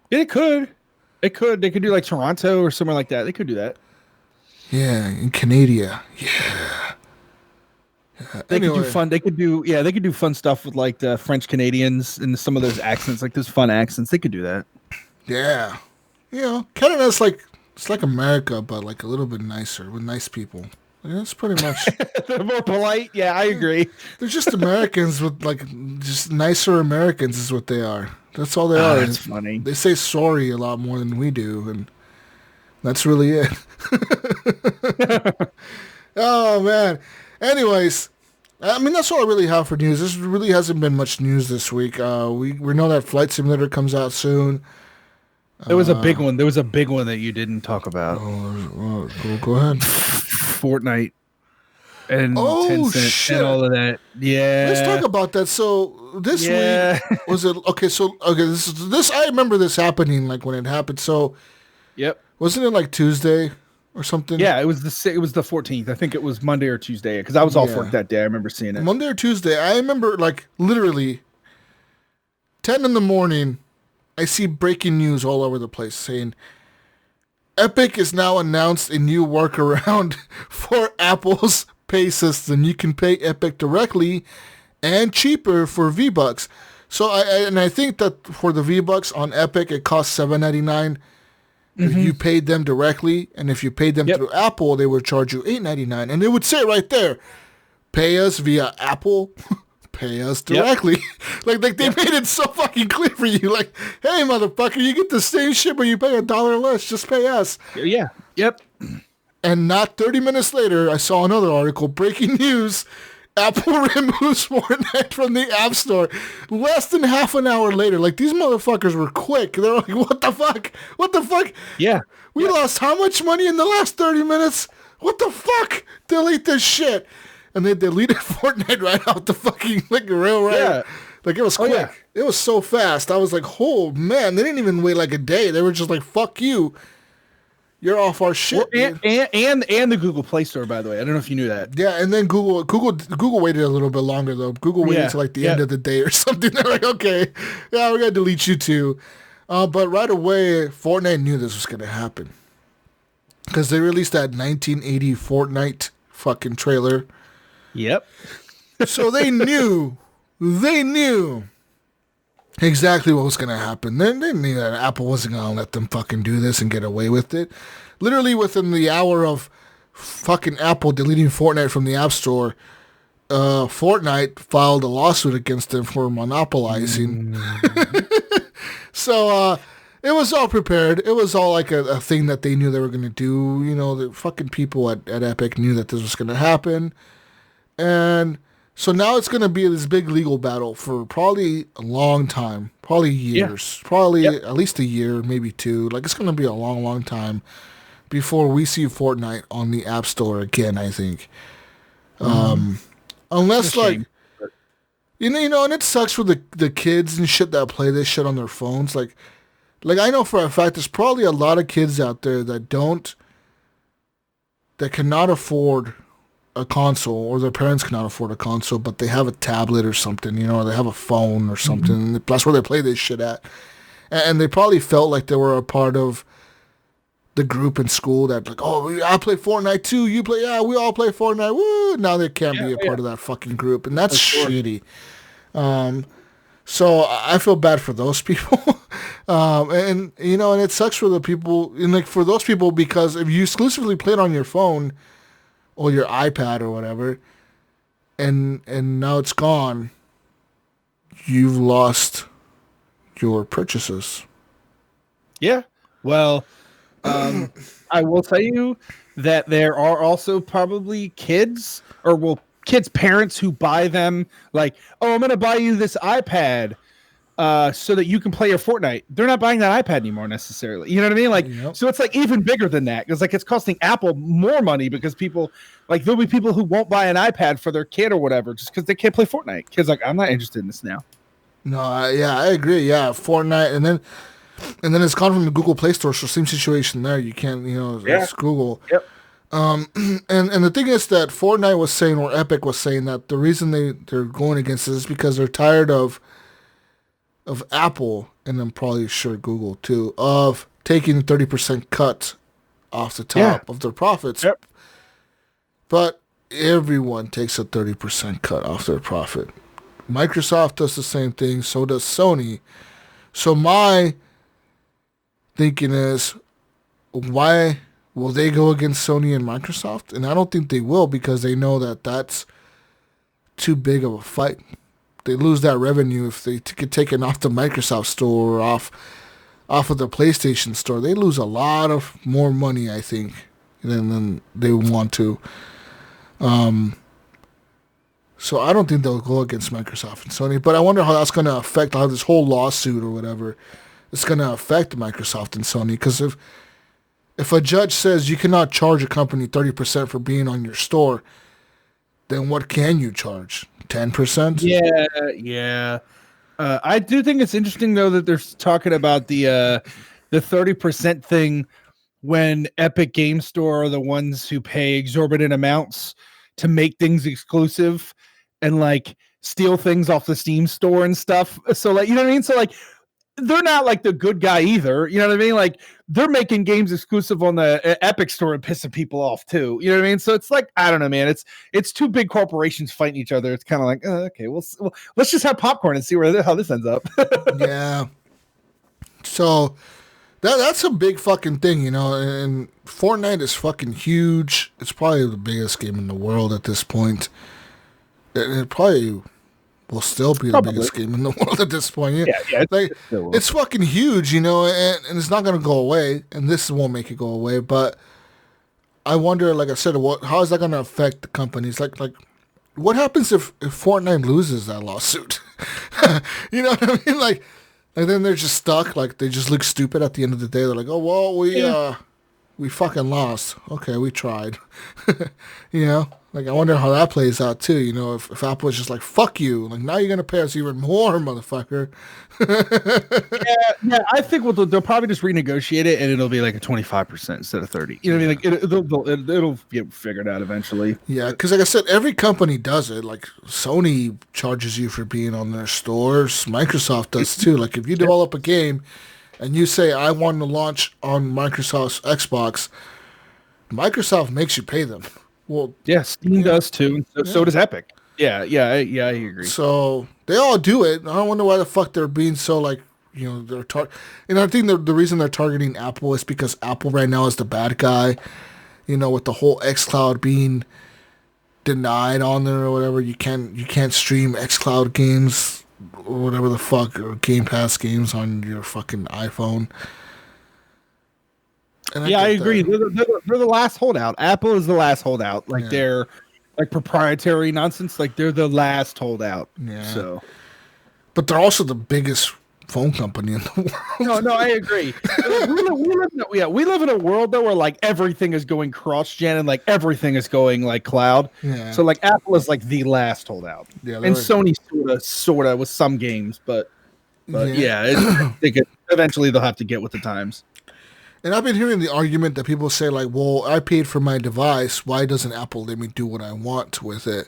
Yeah, it could. They could do like Toronto or somewhere like that. They could do that. Yeah, in Canada. Yeah. They could do fun. They could do fun stuff with like the French Canadians and some of those accents, like those fun accents. They could do that. Yeah. Canada's like it's like America, but like a little bit nicer with nice people. Yeah, that's pretty much. They're more polite. Yeah, I agree. They're just Americans with like just nicer Americans is what they are. That's all they are. That's funny. They say sorry a lot more than we do, and that's really it. Oh man. Anyways, I mean that's all I really have for news. This really hasn't been much news this week. We know that Flight Simulator comes out soon. There was a big one. There was a big one that you didn't talk about. Go ahead. Fortnite and Tencent and all of that. Yeah. Let's talk about that. So this week was it okay? This I remember this happening like when it happened. So yep. Wasn't it like Tuesday or something. Yeah, it was the 14th. I think it was Monday or Tuesday because I was off work that day. I remember seeing it. Monday or Tuesday. I remember like literally 10 in the morning. I see breaking news all over the place saying Epic has now announced a new workaround for Apple's pay system. You can pay Epic directly and cheaper for V-Bucks. So I think that for the V-Bucks on Epic, it costs $7.99 if you paid them directly. And if you paid them through Apple, they would charge you $8.99. And it would say right there, pay us via Apple, pay us directly. Like they made it so fucking clear for you. Like, hey, motherfucker, you get the same shit, but you pay $1 less. Just pay us. Yeah. Yep. And not 30 minutes later, I saw another article, breaking news. Apple removes Fortnite from the App Store. Less than half an hour later. Like, these motherfuckers were quick. They're like, what the fuck? What the fuck? Yeah. We lost how much money in the last 30 minutes? What the fuck? Delete this shit. And they deleted Fortnite right out the fucking rail right. Yeah. Like, it was quick. Yeah. It was so fast. I was like, oh, man. They didn't even wait like a day. They were just like, fuck you. You're off our shit. Well, and the Google Play Store, by the way. I don't know if you knew that. Yeah, and then Google waited a little bit longer, though. Google waited till like the end of the day or something. They're like, okay, yeah, we're going to delete you too. But right away, Fortnite knew this was going to happen. Because they released that 1980 Fortnite fucking trailer. Yep. So they knew exactly what was going to happen. They knew that Apple wasn't going to let them fucking do this and get away with it. Literally within the hour of fucking Apple deleting Fortnite from the App Store, Fortnite filed a lawsuit against them for monopolizing. So it was all prepared. It was all like a thing that they knew they were going to do. You know, the fucking people at Epic knew that this was going to happen. And so now it's going to be this big legal battle for probably a long time, probably years, probably at least a year, maybe two. Like, it's going to be a long, long time before we see Fortnite on the App Store again, I think. Unless, like, you know, and it sucks for the kids and shit that play this shit on their phones. Like I know for a fact there's probably a lot of kids out there that cannot afford a console, or their parents cannot afford a console, but they have a tablet or something, you know, or they have a phone or something. That's where they play this shit at. And they probably felt like they were a part of the group in school that, like, oh, I play Fortnite too. You play, we all play Fortnite. Woo! Now they can't be a part of that fucking group, and that's shitty. So I feel bad for those people. And, you know, and it sucks for the people, and like for those people, because if you exclusively play it on your phone or your iPad or whatever, and now it's gone, you've lost your purchases. Yeah. Well, I will tell you that there are also probably kids parents who buy them like, oh, I'm going to buy you this iPad so that you can play your Fortnite. They're not buying that iPad anymore necessarily. You know what I mean? Like, So it's like even bigger than that. Because like it's costing Apple more money because people like there'll be people who won't buy an iPad for their kid or whatever just because they can't play Fortnite. Kids like, I'm not interested in this now. No, I agree. Yeah, Fortnite, and then it's gone from the Google Play Store. So same situation there. You can't, you know, it's Google. Yep. And the thing is that Fortnite was saying, or Epic was saying, that the reason they're going against this is because they're tired of Apple, and I'm probably sure Google too, of taking 30% cut off the top of their profits. Yep. But everyone takes a 30% cut off their profit. Microsoft does the same thing, so does Sony. So my thinking is, why will they go against Sony and Microsoft? And I don't think they will, because they know that that's too big of a fight. They lose that revenue if they get taken off the Microsoft store or off of the PlayStation store. They lose a lot of more money, I think, than they want to. So I don't think they'll go against Microsoft and Sony, but I wonder how that's going to affect how this whole lawsuit or whatever. It's going to affect Microsoft and Sony, because if a judge says you cannot charge a company 30% for being on your store, then what can you charge? 10%? Yeah. I do think it's interesting though that they're talking about the 30% thing when Epic Game Store are the ones who pay exorbitant amounts to make things exclusive and like steal things off the Steam store and stuff. So like, you know what I mean? So like, they're not like the good guy either. You know what I mean? Like they're making games exclusive on the Epic store and pissing people off too. You know what I mean? So it's like, I don't know, man. It's two big corporations fighting each other. It's kind of like, okay, well, let's just have popcorn and see how this ends up. Yeah. So that's a big fucking thing, you know, and Fortnite is fucking huge. It's probably the biggest game in the world at this point. It probably will still be the biggest game in the world at this point. Yeah, it's fucking huge, you know, and it's not going to go away, and this won't make it go away, but I wonder, like I said, how is that going to affect the companies? Like, what happens if Fortnite loses that lawsuit? You know what I mean? Like then they're just stuck, like they just look stupid at the end of the day. They're like, oh, well, we fucking lost. Okay, we tried. You know? Like, I wonder how that plays out, too, you know, if Apple is just like, fuck you. Like, now you're going to pay us even more, motherfucker. Yeah, I think they'll probably just renegotiate it, and it'll be like a 25% instead of 30. You know what I mean? Like, it'll get figured out eventually. Yeah, because like I said, every company does it. Like, Sony charges you for being on their stores. Microsoft does, too. Like, if you develop a game and you say, I want to launch on Microsoft's Xbox, Microsoft makes you pay them. Well, yeah, Steam does too, and so does Epic. Yeah, I agree. So they all do it. I don't wonder why the fuck they're being so like, you know, they're and I think the reason they're targeting Apple is because Apple right now is the bad guy. You know, with the whole xCloud being denied on there or whatever, you can't stream xCloud games or whatever the fuck, or Game Pass games on your fucking iPhone. I agree. They're the last holdout. Apple is the last holdout. Like they're like proprietary nonsense. Like they're the last holdout. Yeah. So, but they're also the biggest phone company in the world. No, I agree. We live in a world though where like everything is going cross-gen and like everything is going like cloud. Yeah. So like Apple is like the last holdout. Yeah. And Sony sorta with some games, but I think eventually they'll have to get with the times. And I've been hearing the argument that people say, like, well, I paid for my device. Why doesn't Apple let me do what I want with it?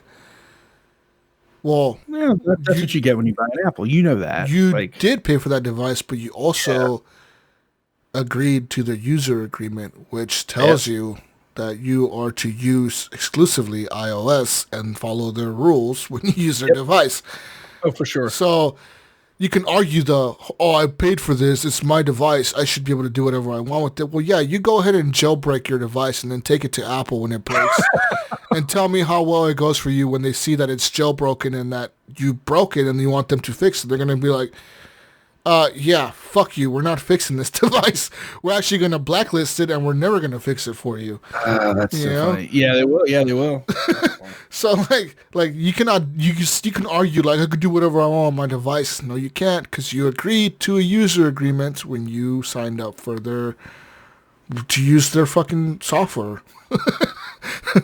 Well, that's what you get when you buy an Apple. You know that. You did pay for that device, but you also agreed to the user agreement, which tells you that you are to use exclusively iOS and follow their rules when you use their device. Oh, for sure. So you can argue I paid for this, it's my device, I should be able to do whatever I want with it. Well, yeah, you go ahead and jailbreak your device and then take it to Apple when it breaks and tell me how well it goes for you when they see that it's jailbroken and that you broke it and you want them to fix it. They're going to be like, yeah, fuck you, we're not fixing this device. We're actually going to blacklist it and we're never going to fix it for you. That's so funny. Yeah, they will. So like you can argue like I could do whatever I want on my device. No, you can't, because you agreed to a user agreement when you signed up for to use their fucking software.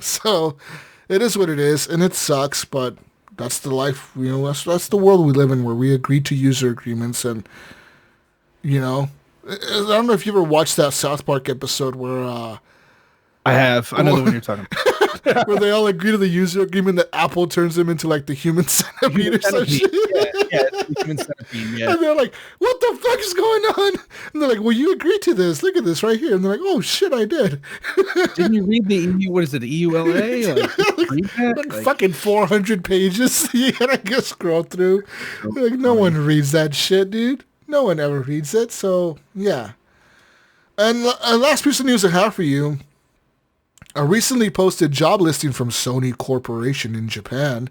So it is what it is, and it sucks, but that's the life, you know, that's the world we live in, where we agree to user agreements. And you know, I don't know if you ever watched that South Park episode where I have. I know the one you're talking about. Where they all agree to the user agreement that Apple turns them into like the human centipede or some shit. The human centipede, And they're like, what the fuck is going on? And they're like, well, you agreed to this. Look at this right here. And they're like, oh shit, I did. Didn't you read the EU, what is it, the EULA? Like fucking 400 pages. You gotta go scroll through. Like, no one reads that shit, dude. No one ever reads it. So, yeah. And last piece of news I have for you. A recently posted job listing from Sony Corporation in Japan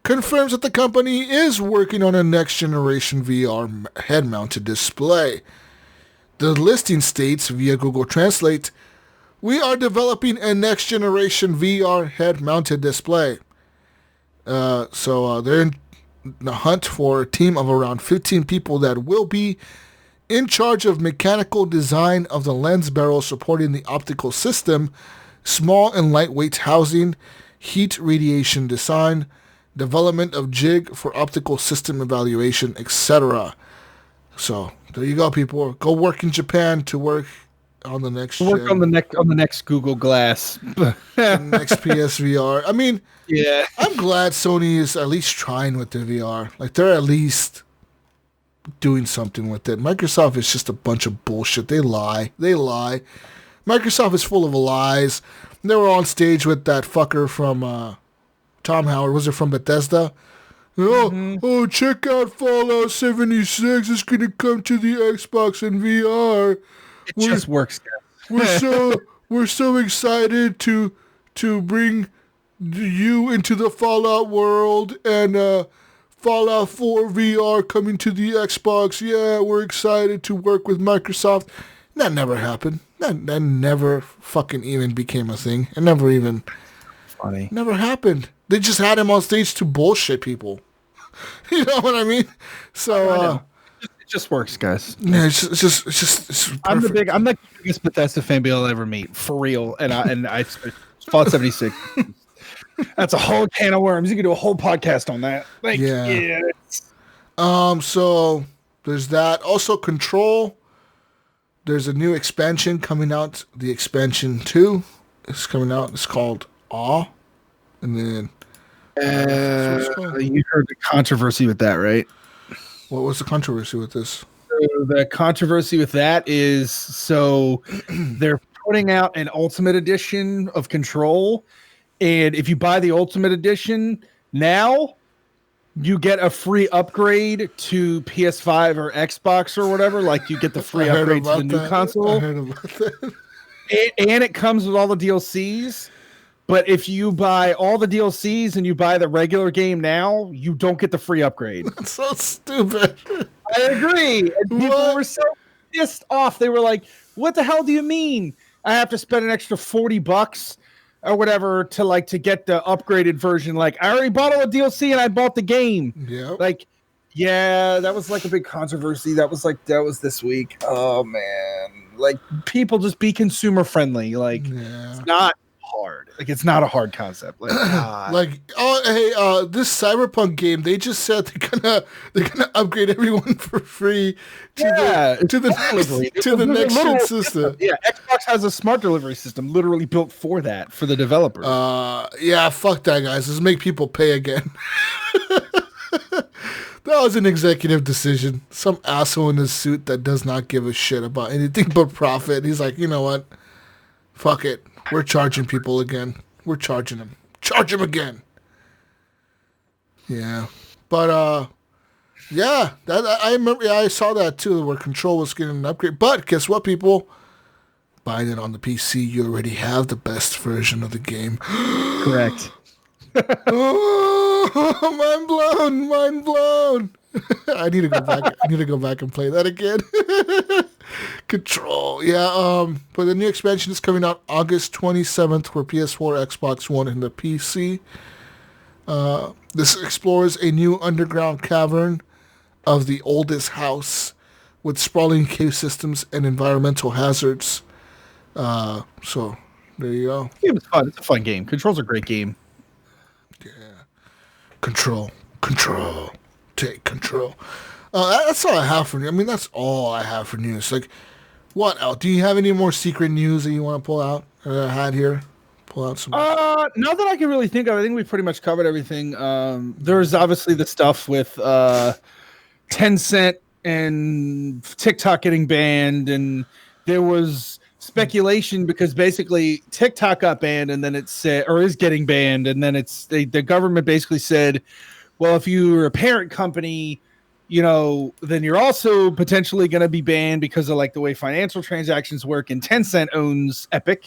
confirms that the company is working on a next-generation VR head-mounted display. The listing states via Google Translate, "We are developing a next-generation VR head-mounted display." So they're in the hunt for a team of around 15 people that will be in charge of mechanical design of the lens barrel supporting the optical system, small and lightweight housing, heat radiation design, development of jig for optical system evaluation, etc. So there you go, people. Go work in Japan to work on the next work on the next Google Glass, the next PSVR. I mean, yeah, I'm glad Sony is at least trying with the VR. Like they're at least doing something with it. Microsoft is just a bunch of bullshit. They lie. Microsoft is full of lies. They were on stage with that fucker from Tom Howard. Was it from Bethesda? Oh, check out Fallout 76. It's going to come to the Xbox and VR. It just works. We're so excited to bring you into the Fallout world and Fallout 4 VR coming to the Xbox. Yeah, we're excited to work with Microsoft. That never happened. That never fucking even became a thing. It never even never happened. They just had him on stage to bullshit people. You know what I mean? So it just works, guys. Yeah, it's just I'm the biggest Bethesda fan you'll ever meet, for real. And I Fallout 76. That's a whole can of worms. You could do a whole podcast on that. So there's that. Also, Control. There's a new expansion coming out. The expansion 2 is coming out. It's called Awe. And then you heard the controversy with that, right? What was the controversy with this? The controversy with that is they're putting out an Ultimate Edition of Control. And if you buy the Ultimate Edition now, you get a free upgrade to PS5 or Xbox or whatever. Like you get the free upgrade to the new console. I heard about that. And it comes with all the DLCs. But if you buy all the DLCs and you buy the regular game now, you don't get the free upgrade. That's so stupid. I agree. And people were so pissed off. They were like, what the hell do you mean? I have to spend an extra $40 or whatever to get the upgraded version. Like, I already bought all the DLC and I bought the game. Yeah. Like, yeah, that was like a big controversy. That was this week. Oh man. Like, people just be consumer friendly. Like, it's not hard. Like, it's not a hard concept. Like, this Cyberpunk game, they just said they're gonna upgrade everyone for free to the next gen system. Yeah, Xbox has a smart delivery system literally built for that, for the developers. Fuck that, guys. Let's make people pay again. That was an executive decision. Some asshole in a suit that does not give a shit about anything but profit. He's like, you know what? Fuck it. We're charging people again. We're charging them. Charge them again. Yeah. But, I remember, I saw that too, where Control was getting an upgrade. But guess what, people? Buying it on the PC, you already have the best version of the game. Correct. Oh, mind blown. I need to go back and play that again. Control. Yeah, but the new expansion is coming out August 27th for PS4, Xbox One, and the PC. This explores a new underground cavern of the oldest house with sprawling cave systems and environmental hazards. So there you go. The game is fun. It's a fun game. Control's a great game. Yeah. Control. Take control. That's all I have for news. I mean, that's all I have for news. Like, what else? Do you have any more secret news that you want to pull out? I had here. Pull out some. Not that I can really think of. I think we pretty much covered everything. There's obviously the stuff with Tencent and TikTok getting banned, and there was speculation because basically TikTok got banned, and then it said, or is getting banned, and then the government basically said, well, if you're a parent company, then you're also potentially going to be banned because of like the way financial transactions work. And Tencent owns Epic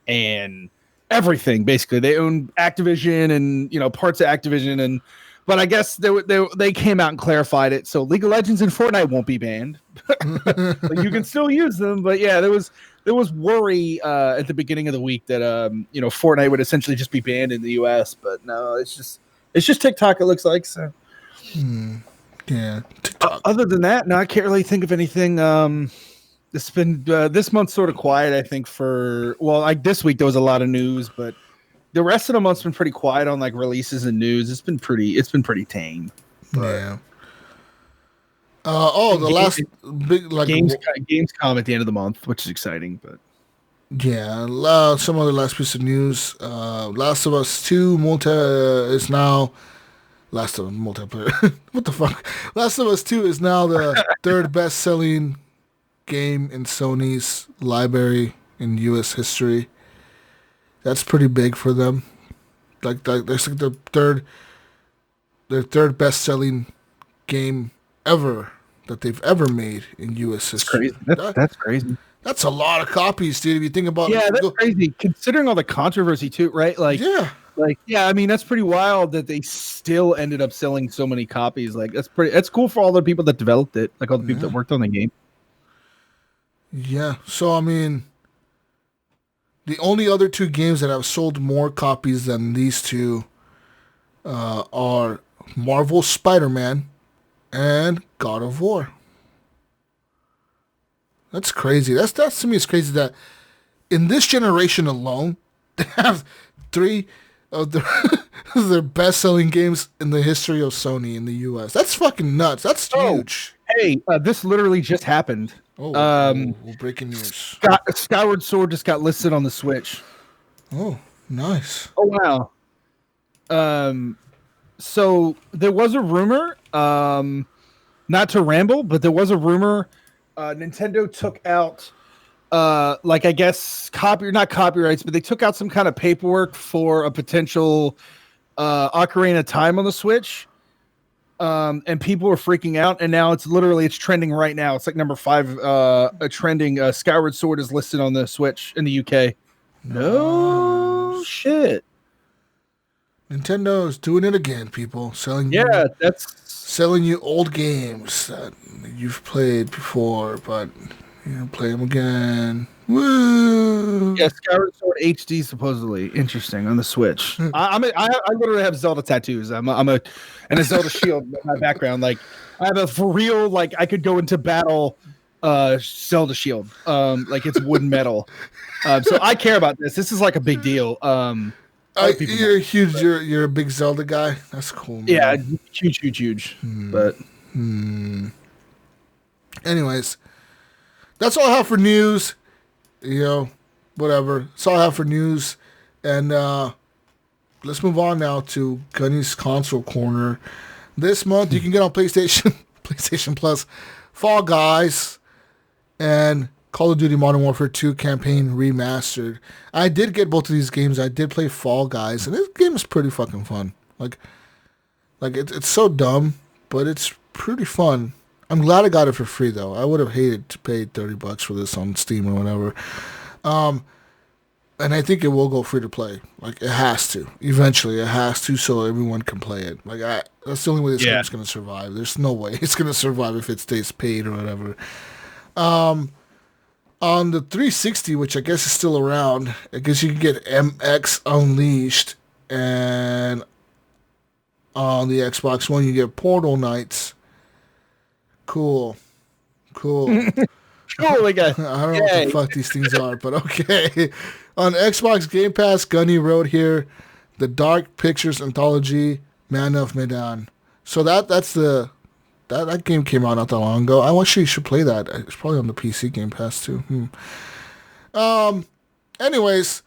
and everything. Basically, they own Activision and parts of Activision. But I guess they came out and clarified it. So League of Legends and Fortnite won't be banned. You can still use them. But yeah, there was worry at the beginning of the week that Fortnite would essentially just be banned in the US. But no, it's just TikTok. It looks like so. Yeah. TikTok. Other than that, no, I can't really think of anything. It's been this month sort of quiet. I think this week there was a lot of news, but the rest of the month's been pretty quiet on like releases and news. It's been pretty tame. Yeah. The last big like Gamescom at the end of the month, which is exciting. But yeah, some other last piece of news. Last of Us 2 is now Last of Us multiplayer. What the fuck? Last of Us 2 is now the third best-selling game in Sony's library in U.S. history. That's pretty big for them. Like that's like their third best-selling game ever that they've ever made in U.S. history. That's crazy. That's a lot of copies, dude. If you think about it. Yeah, that's crazy. Considering all the controversy too, right? I mean, that's pretty wild that they still ended up selling so many copies. Like, that's cool for all the people that developed it, like all the people that worked on the game. Yeah. So, I mean, the only other two games that have sold more copies than these two are Marvel's Spider-Man and God of War. That's crazy. That's to me, it's crazy that in this generation alone, they have three of their best-selling games in the history of Sony in the U.S. That's fucking nuts. That's huge. Hey, this literally just happened. Breaking news. Skyward Sword just got listed on the Switch. Oh, nice. Oh, wow. So there was a rumor, not to ramble, but there was a rumor Nintendo took out I guess not copyrights, but they took out some kind of paperwork for a potential Ocarina of Time on the Switch. And people were freaking out, and now it's trending right now. It's like number 5 trending. Skyward Sword is listed on the Switch in the UK. No shit. Nintendo's doing it again, people. Selling you old games that you've played before, but play them again. Woo! Yeah, Skyward Sword HD supposedly interesting on the Switch. I literally have Zelda tattoos. I'm a Zelda shield in my background. Like I have a for real. Like I could go into battle. Zelda shield. Like it's wood and metal. So I care about this. This is like a big deal. You're a big Zelda guy. That's cool, man. Yeah, huge. But anyways, that's all I have for news. Whatever. That's all I have for news. And let's move on now to Gunny's Console Corner. This month you can get on PlayStation Plus, Fall Guys, and Call of Duty Modern Warfare 2 Campaign Remastered. I did get both of these games. I did play Fall Guys, and this game is pretty fucking fun. Like it's so dumb, but it's pretty fun. I'm glad I got it for free, though. I would have hated to pay $30 for this on Steam or whatever. And I think it will go free to play. Like, it has to. Eventually, it has to, so everyone can play it. Like, that's the only way this game's going to survive. There's no way it's going to survive if it stays paid or whatever. On the 360, which I guess is still around, I guess you can get MX Unleashed, and on the Xbox One, you get Portal Knights. Cool. Cool, we got. I don't know what the fuck these things are, but okay. On Xbox Game Pass, Gunny wrote here, the Dark Pictures Anthology, Man of Medan. So that's the that game came out not that long ago. I actually should play that. It's probably on the PC Game Pass too. Anyways,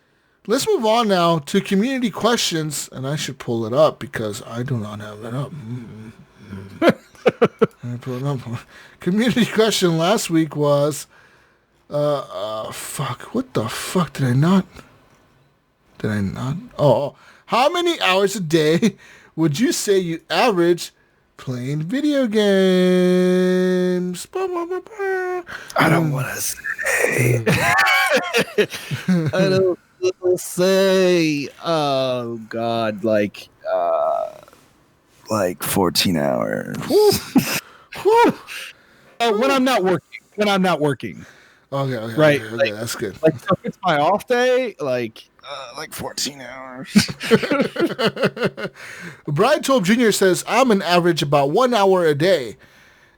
let's move on now to community questions, and I should pull it up because I do not have it up. I pull it up. Community question last week was, fuck. What the fuck did I not? Oh, how many hours a day would you say you average playing video games? I don't want to say. I don't want to say. Oh God, like 14 hours. When I'm not working. Okay. Right. Okay, that's good. Like, so if it's my off day, like 14 hours. Brian Tobe Jr. says, I'm an average about 1 hour a day.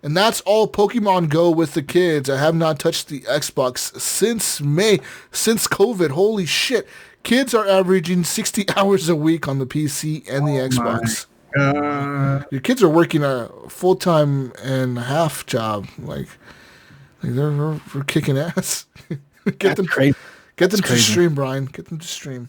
And that's all Pokemon Go with the kids. I have not touched the Xbox since COVID. Holy shit. Kids are averaging 60 hours a week on the PC and the Xbox. Your kids are working a full-time and a half job. Like they're kicking ass. Get them crazy. Get them to stream, Brian. Get them to stream.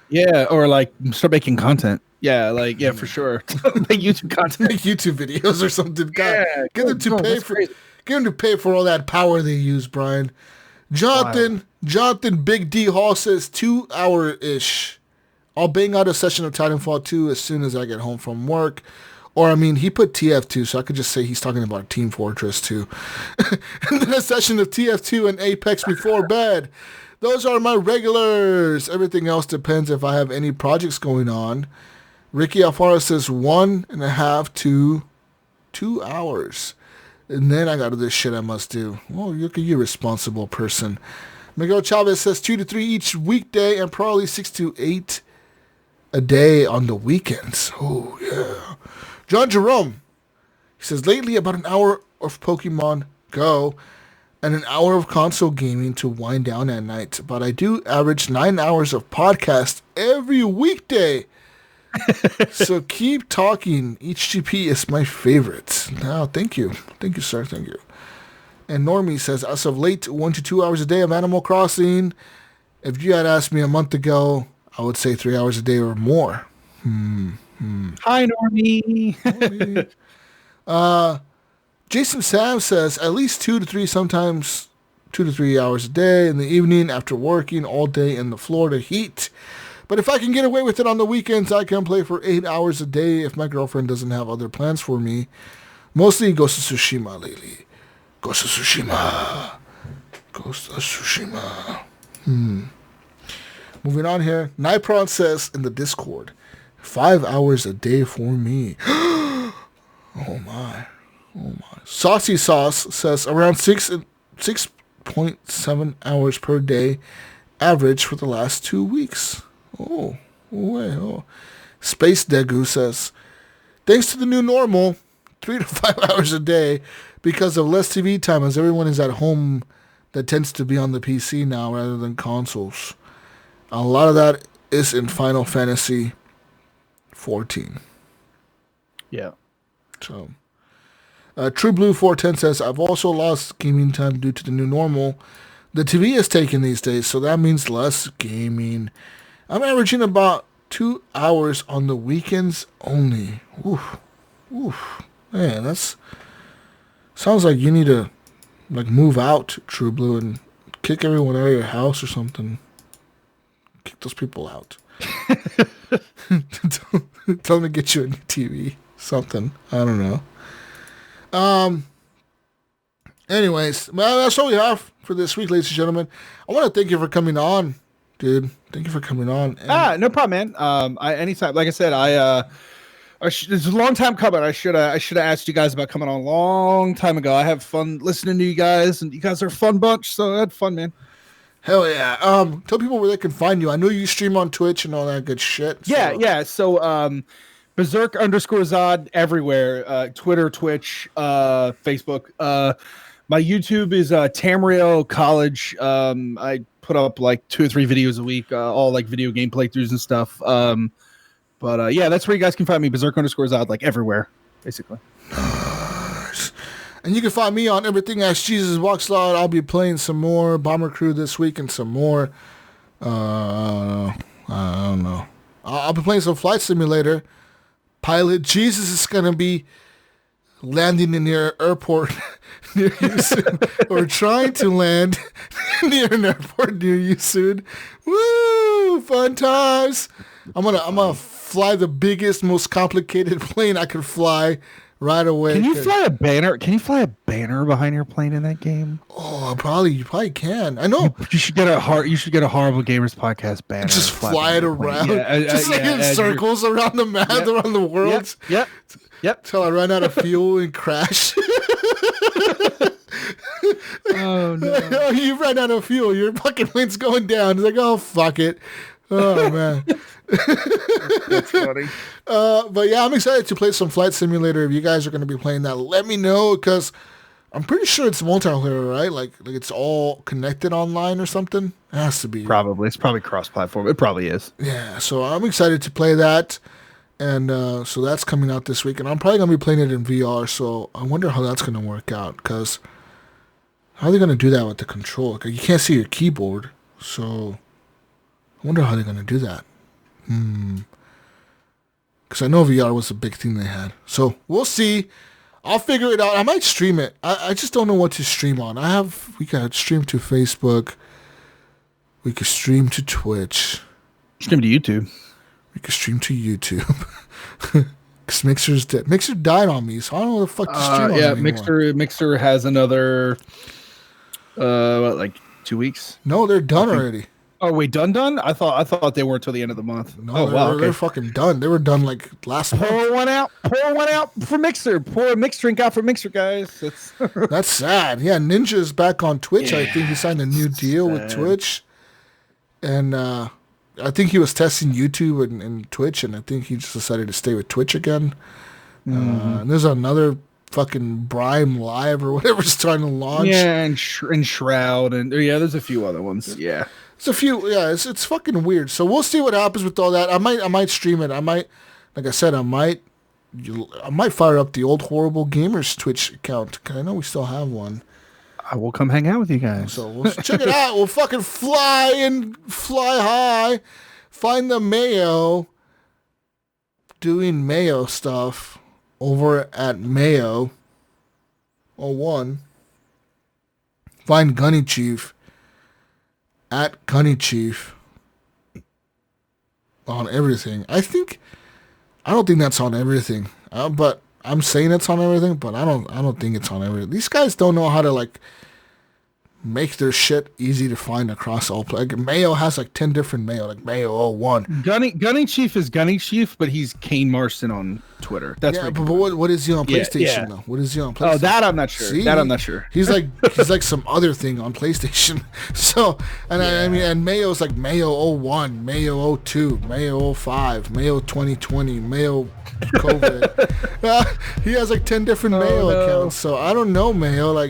Yeah, or like start making content. Yeah, like for sure. Make YouTube content, make YouTube videos or something. God, get them to pay for. Crazy. Get them to pay for all that power they use, Brian. Jonathan Big D Hall says 2 hour-ish. I'll bang out a session of Titanfall 2 as soon as I get home from work. Or, I mean, he put TF2, so I could just say he's talking about Team Fortress 2. And then a session of TF2 and Apex before bed. Those are my regulars. Everything else depends if I have any projects going on. Ricky Alfaro says 1.5 to 2 hours. And then I got this shit I must do. Well, you're a responsible person. Miguel Chavez says 2 to 3 each weekday and probably 6 to 8 a day on the weekends. Oh, yeah. John Jerome, he says, lately about an hour of Pokemon Go and an hour of console gaming to wind down at night. But I do average 9 hours of podcast every weekday. So keep talking. HGP is my favorite. Now, thank you. Thank you, sir. Thank you. And Normie says, as of late, 1 to 2 hours a day of Animal Crossing. If you had asked me a month ago, I would say 3 hours a day or more. Hi, Normie. Jason Sam says at least 2 to 3, sometimes 2 to 3 hours a day in the evening after working all day in the Florida heat. But if I can get away with it on the weekends, I can play for 8 hours a day if my girlfriend doesn't have other plans for me. Mostly Ghost of Tsushima lately. Ghost of Tsushima. Moving on here. Nipron says in the Discord, 5 hours a day for me. Oh my. Saucy Sauce says around 6.7 hours per day average for the last 2 weeks. Oh. Space Degu says, thanks to the new normal, 3 to 5 hours a day because of less TV time as everyone is at home that tends to be on the PC now rather than consoles. A lot of that is in Final Fantasy 14. Yeah. So, True Blue 410 says, I've also lost gaming time due to the new normal. The TV is taken these days, so that means less gaming. I'm averaging about 2 hours on the weekends only. Oof. Man, that's... Sounds like you need to move out, True Blue, and kick everyone out of your house or something. Kick those people out. Tell them to get you a new TV. Something. I don't know. Anyways, well, that's all we have for this week, ladies and gentlemen. I want to thank you for coming on, dude. Thank you for coming on. No problem, man. Anytime. Like I said, it's a long time coming. I should have asked you guys about coming on a long time ago. I have fun listening to you guys, and you guys are a fun bunch. So I had fun, man. Hell yeah. Tell people where they can find you. I know you stream on Twitch and all that good shit. So. Yeah. So, Berserk _Zod everywhere. Twitter, Twitch, Facebook. My YouTube is Tamriel College. I put up 2 or 3 videos a week, all video game playthroughs and stuff. But that's where you guys can find me. Berserk _Zod, everywhere, basically. Nice. And you can find me on everything as Jesus Walks Loud. I'll be playing some more Bomber Crew this week and some more. I don't know. I'll be playing some Flight Simulator. Pilot Jesus is going to be landing in your airport near you soon. Or trying to land near an airport near you soon. Woo! Fun times. I'm gonna fly the biggest, most complicated plane I could fly right away. Can you fly a banner? Can you fly a banner behind your plane in that game? Oh, you probably can. I know. You should get a Horrible Gamers podcast banner. Just fly it around. In circles around the map, around the world. Yep. Till I run out of fuel and crash. Oh no! You ran out of fuel. Your fucking plane's going down. It's oh fuck it. Oh man. That's funny. But yeah, I'm excited to play some Flight Simulator. If you guys are going to be playing that, let me know, because I'm pretty sure it's multiplayer, right? Like it's all connected online or something. It has to be. Probably. It's probably cross-platform. It probably is. Yeah, so I'm excited to play that. And so that's coming out this week. And I'm probably going to be playing it in VR. So I wonder how that's going to work out. Because how are they going to do that with the control? Like, you can't see your keyboard. So I wonder how they're going to do that. Because I know VR was a big thing they had. So we'll see. I'll figure it out. I might stream it. I just don't know what to stream on. We could stream to Facebook. We could stream to Twitch. Stream to YouTube. We could stream to YouTube. Because Mixer's dead. Mixer died on me, so I don't know what the fuck to stream on anymore. Mixer has another, 2 weeks? No, they're done already. Oh wait, done? I thought they were until the end of the month. No, they're fucking done. They were done like last month. Pour one out for Mixer. Pour a mixed drink out for Mixer, guys. That's sad. Yeah, Ninja's back on Twitch. Yeah, I think he signed a new deal with Twitch, and I think he was testing YouTube and Twitch, and I think he just decided to stay with Twitch again. And there's another fucking Brime Live or whatever starting to launch. Yeah, and Shroud, and there's a few other ones. Yeah. It's a few, it's fucking weird. So we'll see what happens with all that. I might stream it. I might fire up the Old Horrible Gamers Twitch account, because I know we still have one. I will come hang out with you guys. So we'll check it out. We'll fucking fly high, find the Mayo doing Mayo stuff over at Mayo 01. Find Gunny Chief at Gunny Chief on everything. I don't think that's on everything, but I'm saying it's on everything. But I don't think it's on everything. These guys don't know how to make their shit easy to find across all places. Mayo has 10 different Mayo, like Mayo 01. Gunny Chief is Gunny Chief, but he's Kane Marston on Twitter. That's but what is he on PlayStation though? What is he on PlayStation? Oh, that I'm not sure. See? That I'm not sure. He's like some other thing on PlayStation. So, and Mayo's like Mayo 01, Mayo 02, Mayo 05, Mayo 2020, Mayo COVID. He has 10 different Mayo accounts. So I don't know, Mayo.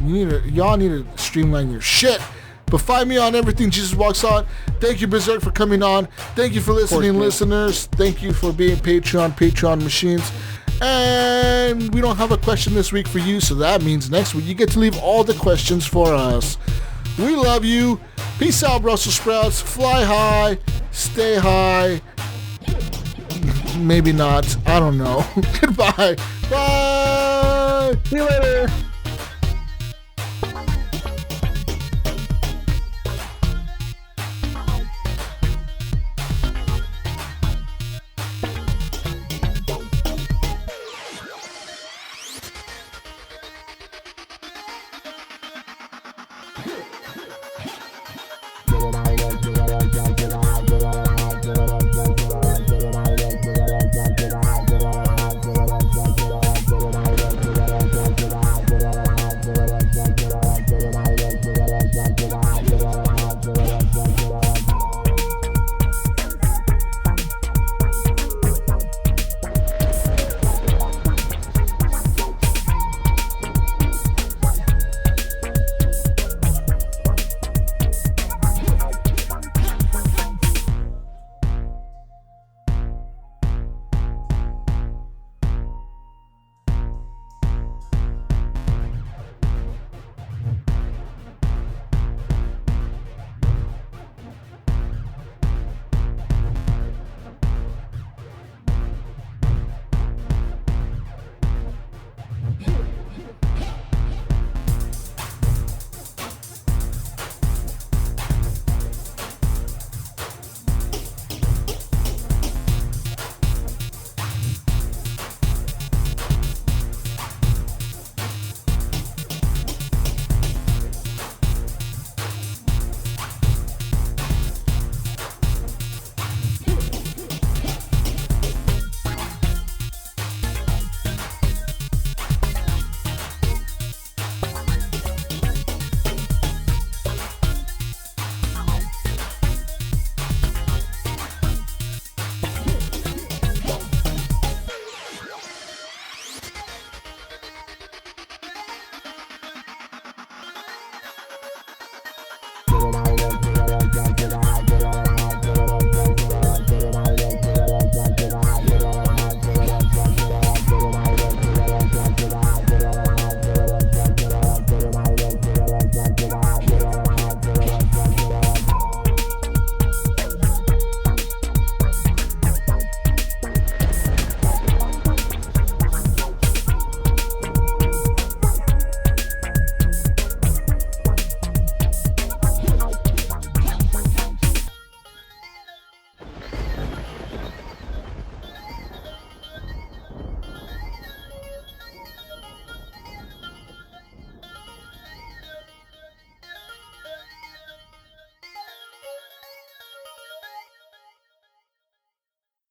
Y'all need to streamline your shit. But find me on everything Jesus Walks On. Thank you, Berserk, for coming on. Thank you for listening, listeners. Thank you for being Patreon machines. And we don't have a question this week for you, so that means next week you get to leave all the questions for us. We love you. Peace out, Brussels sprouts. Fly high. Stay high. Maybe not. I don't know. Goodbye. Bye. See you later.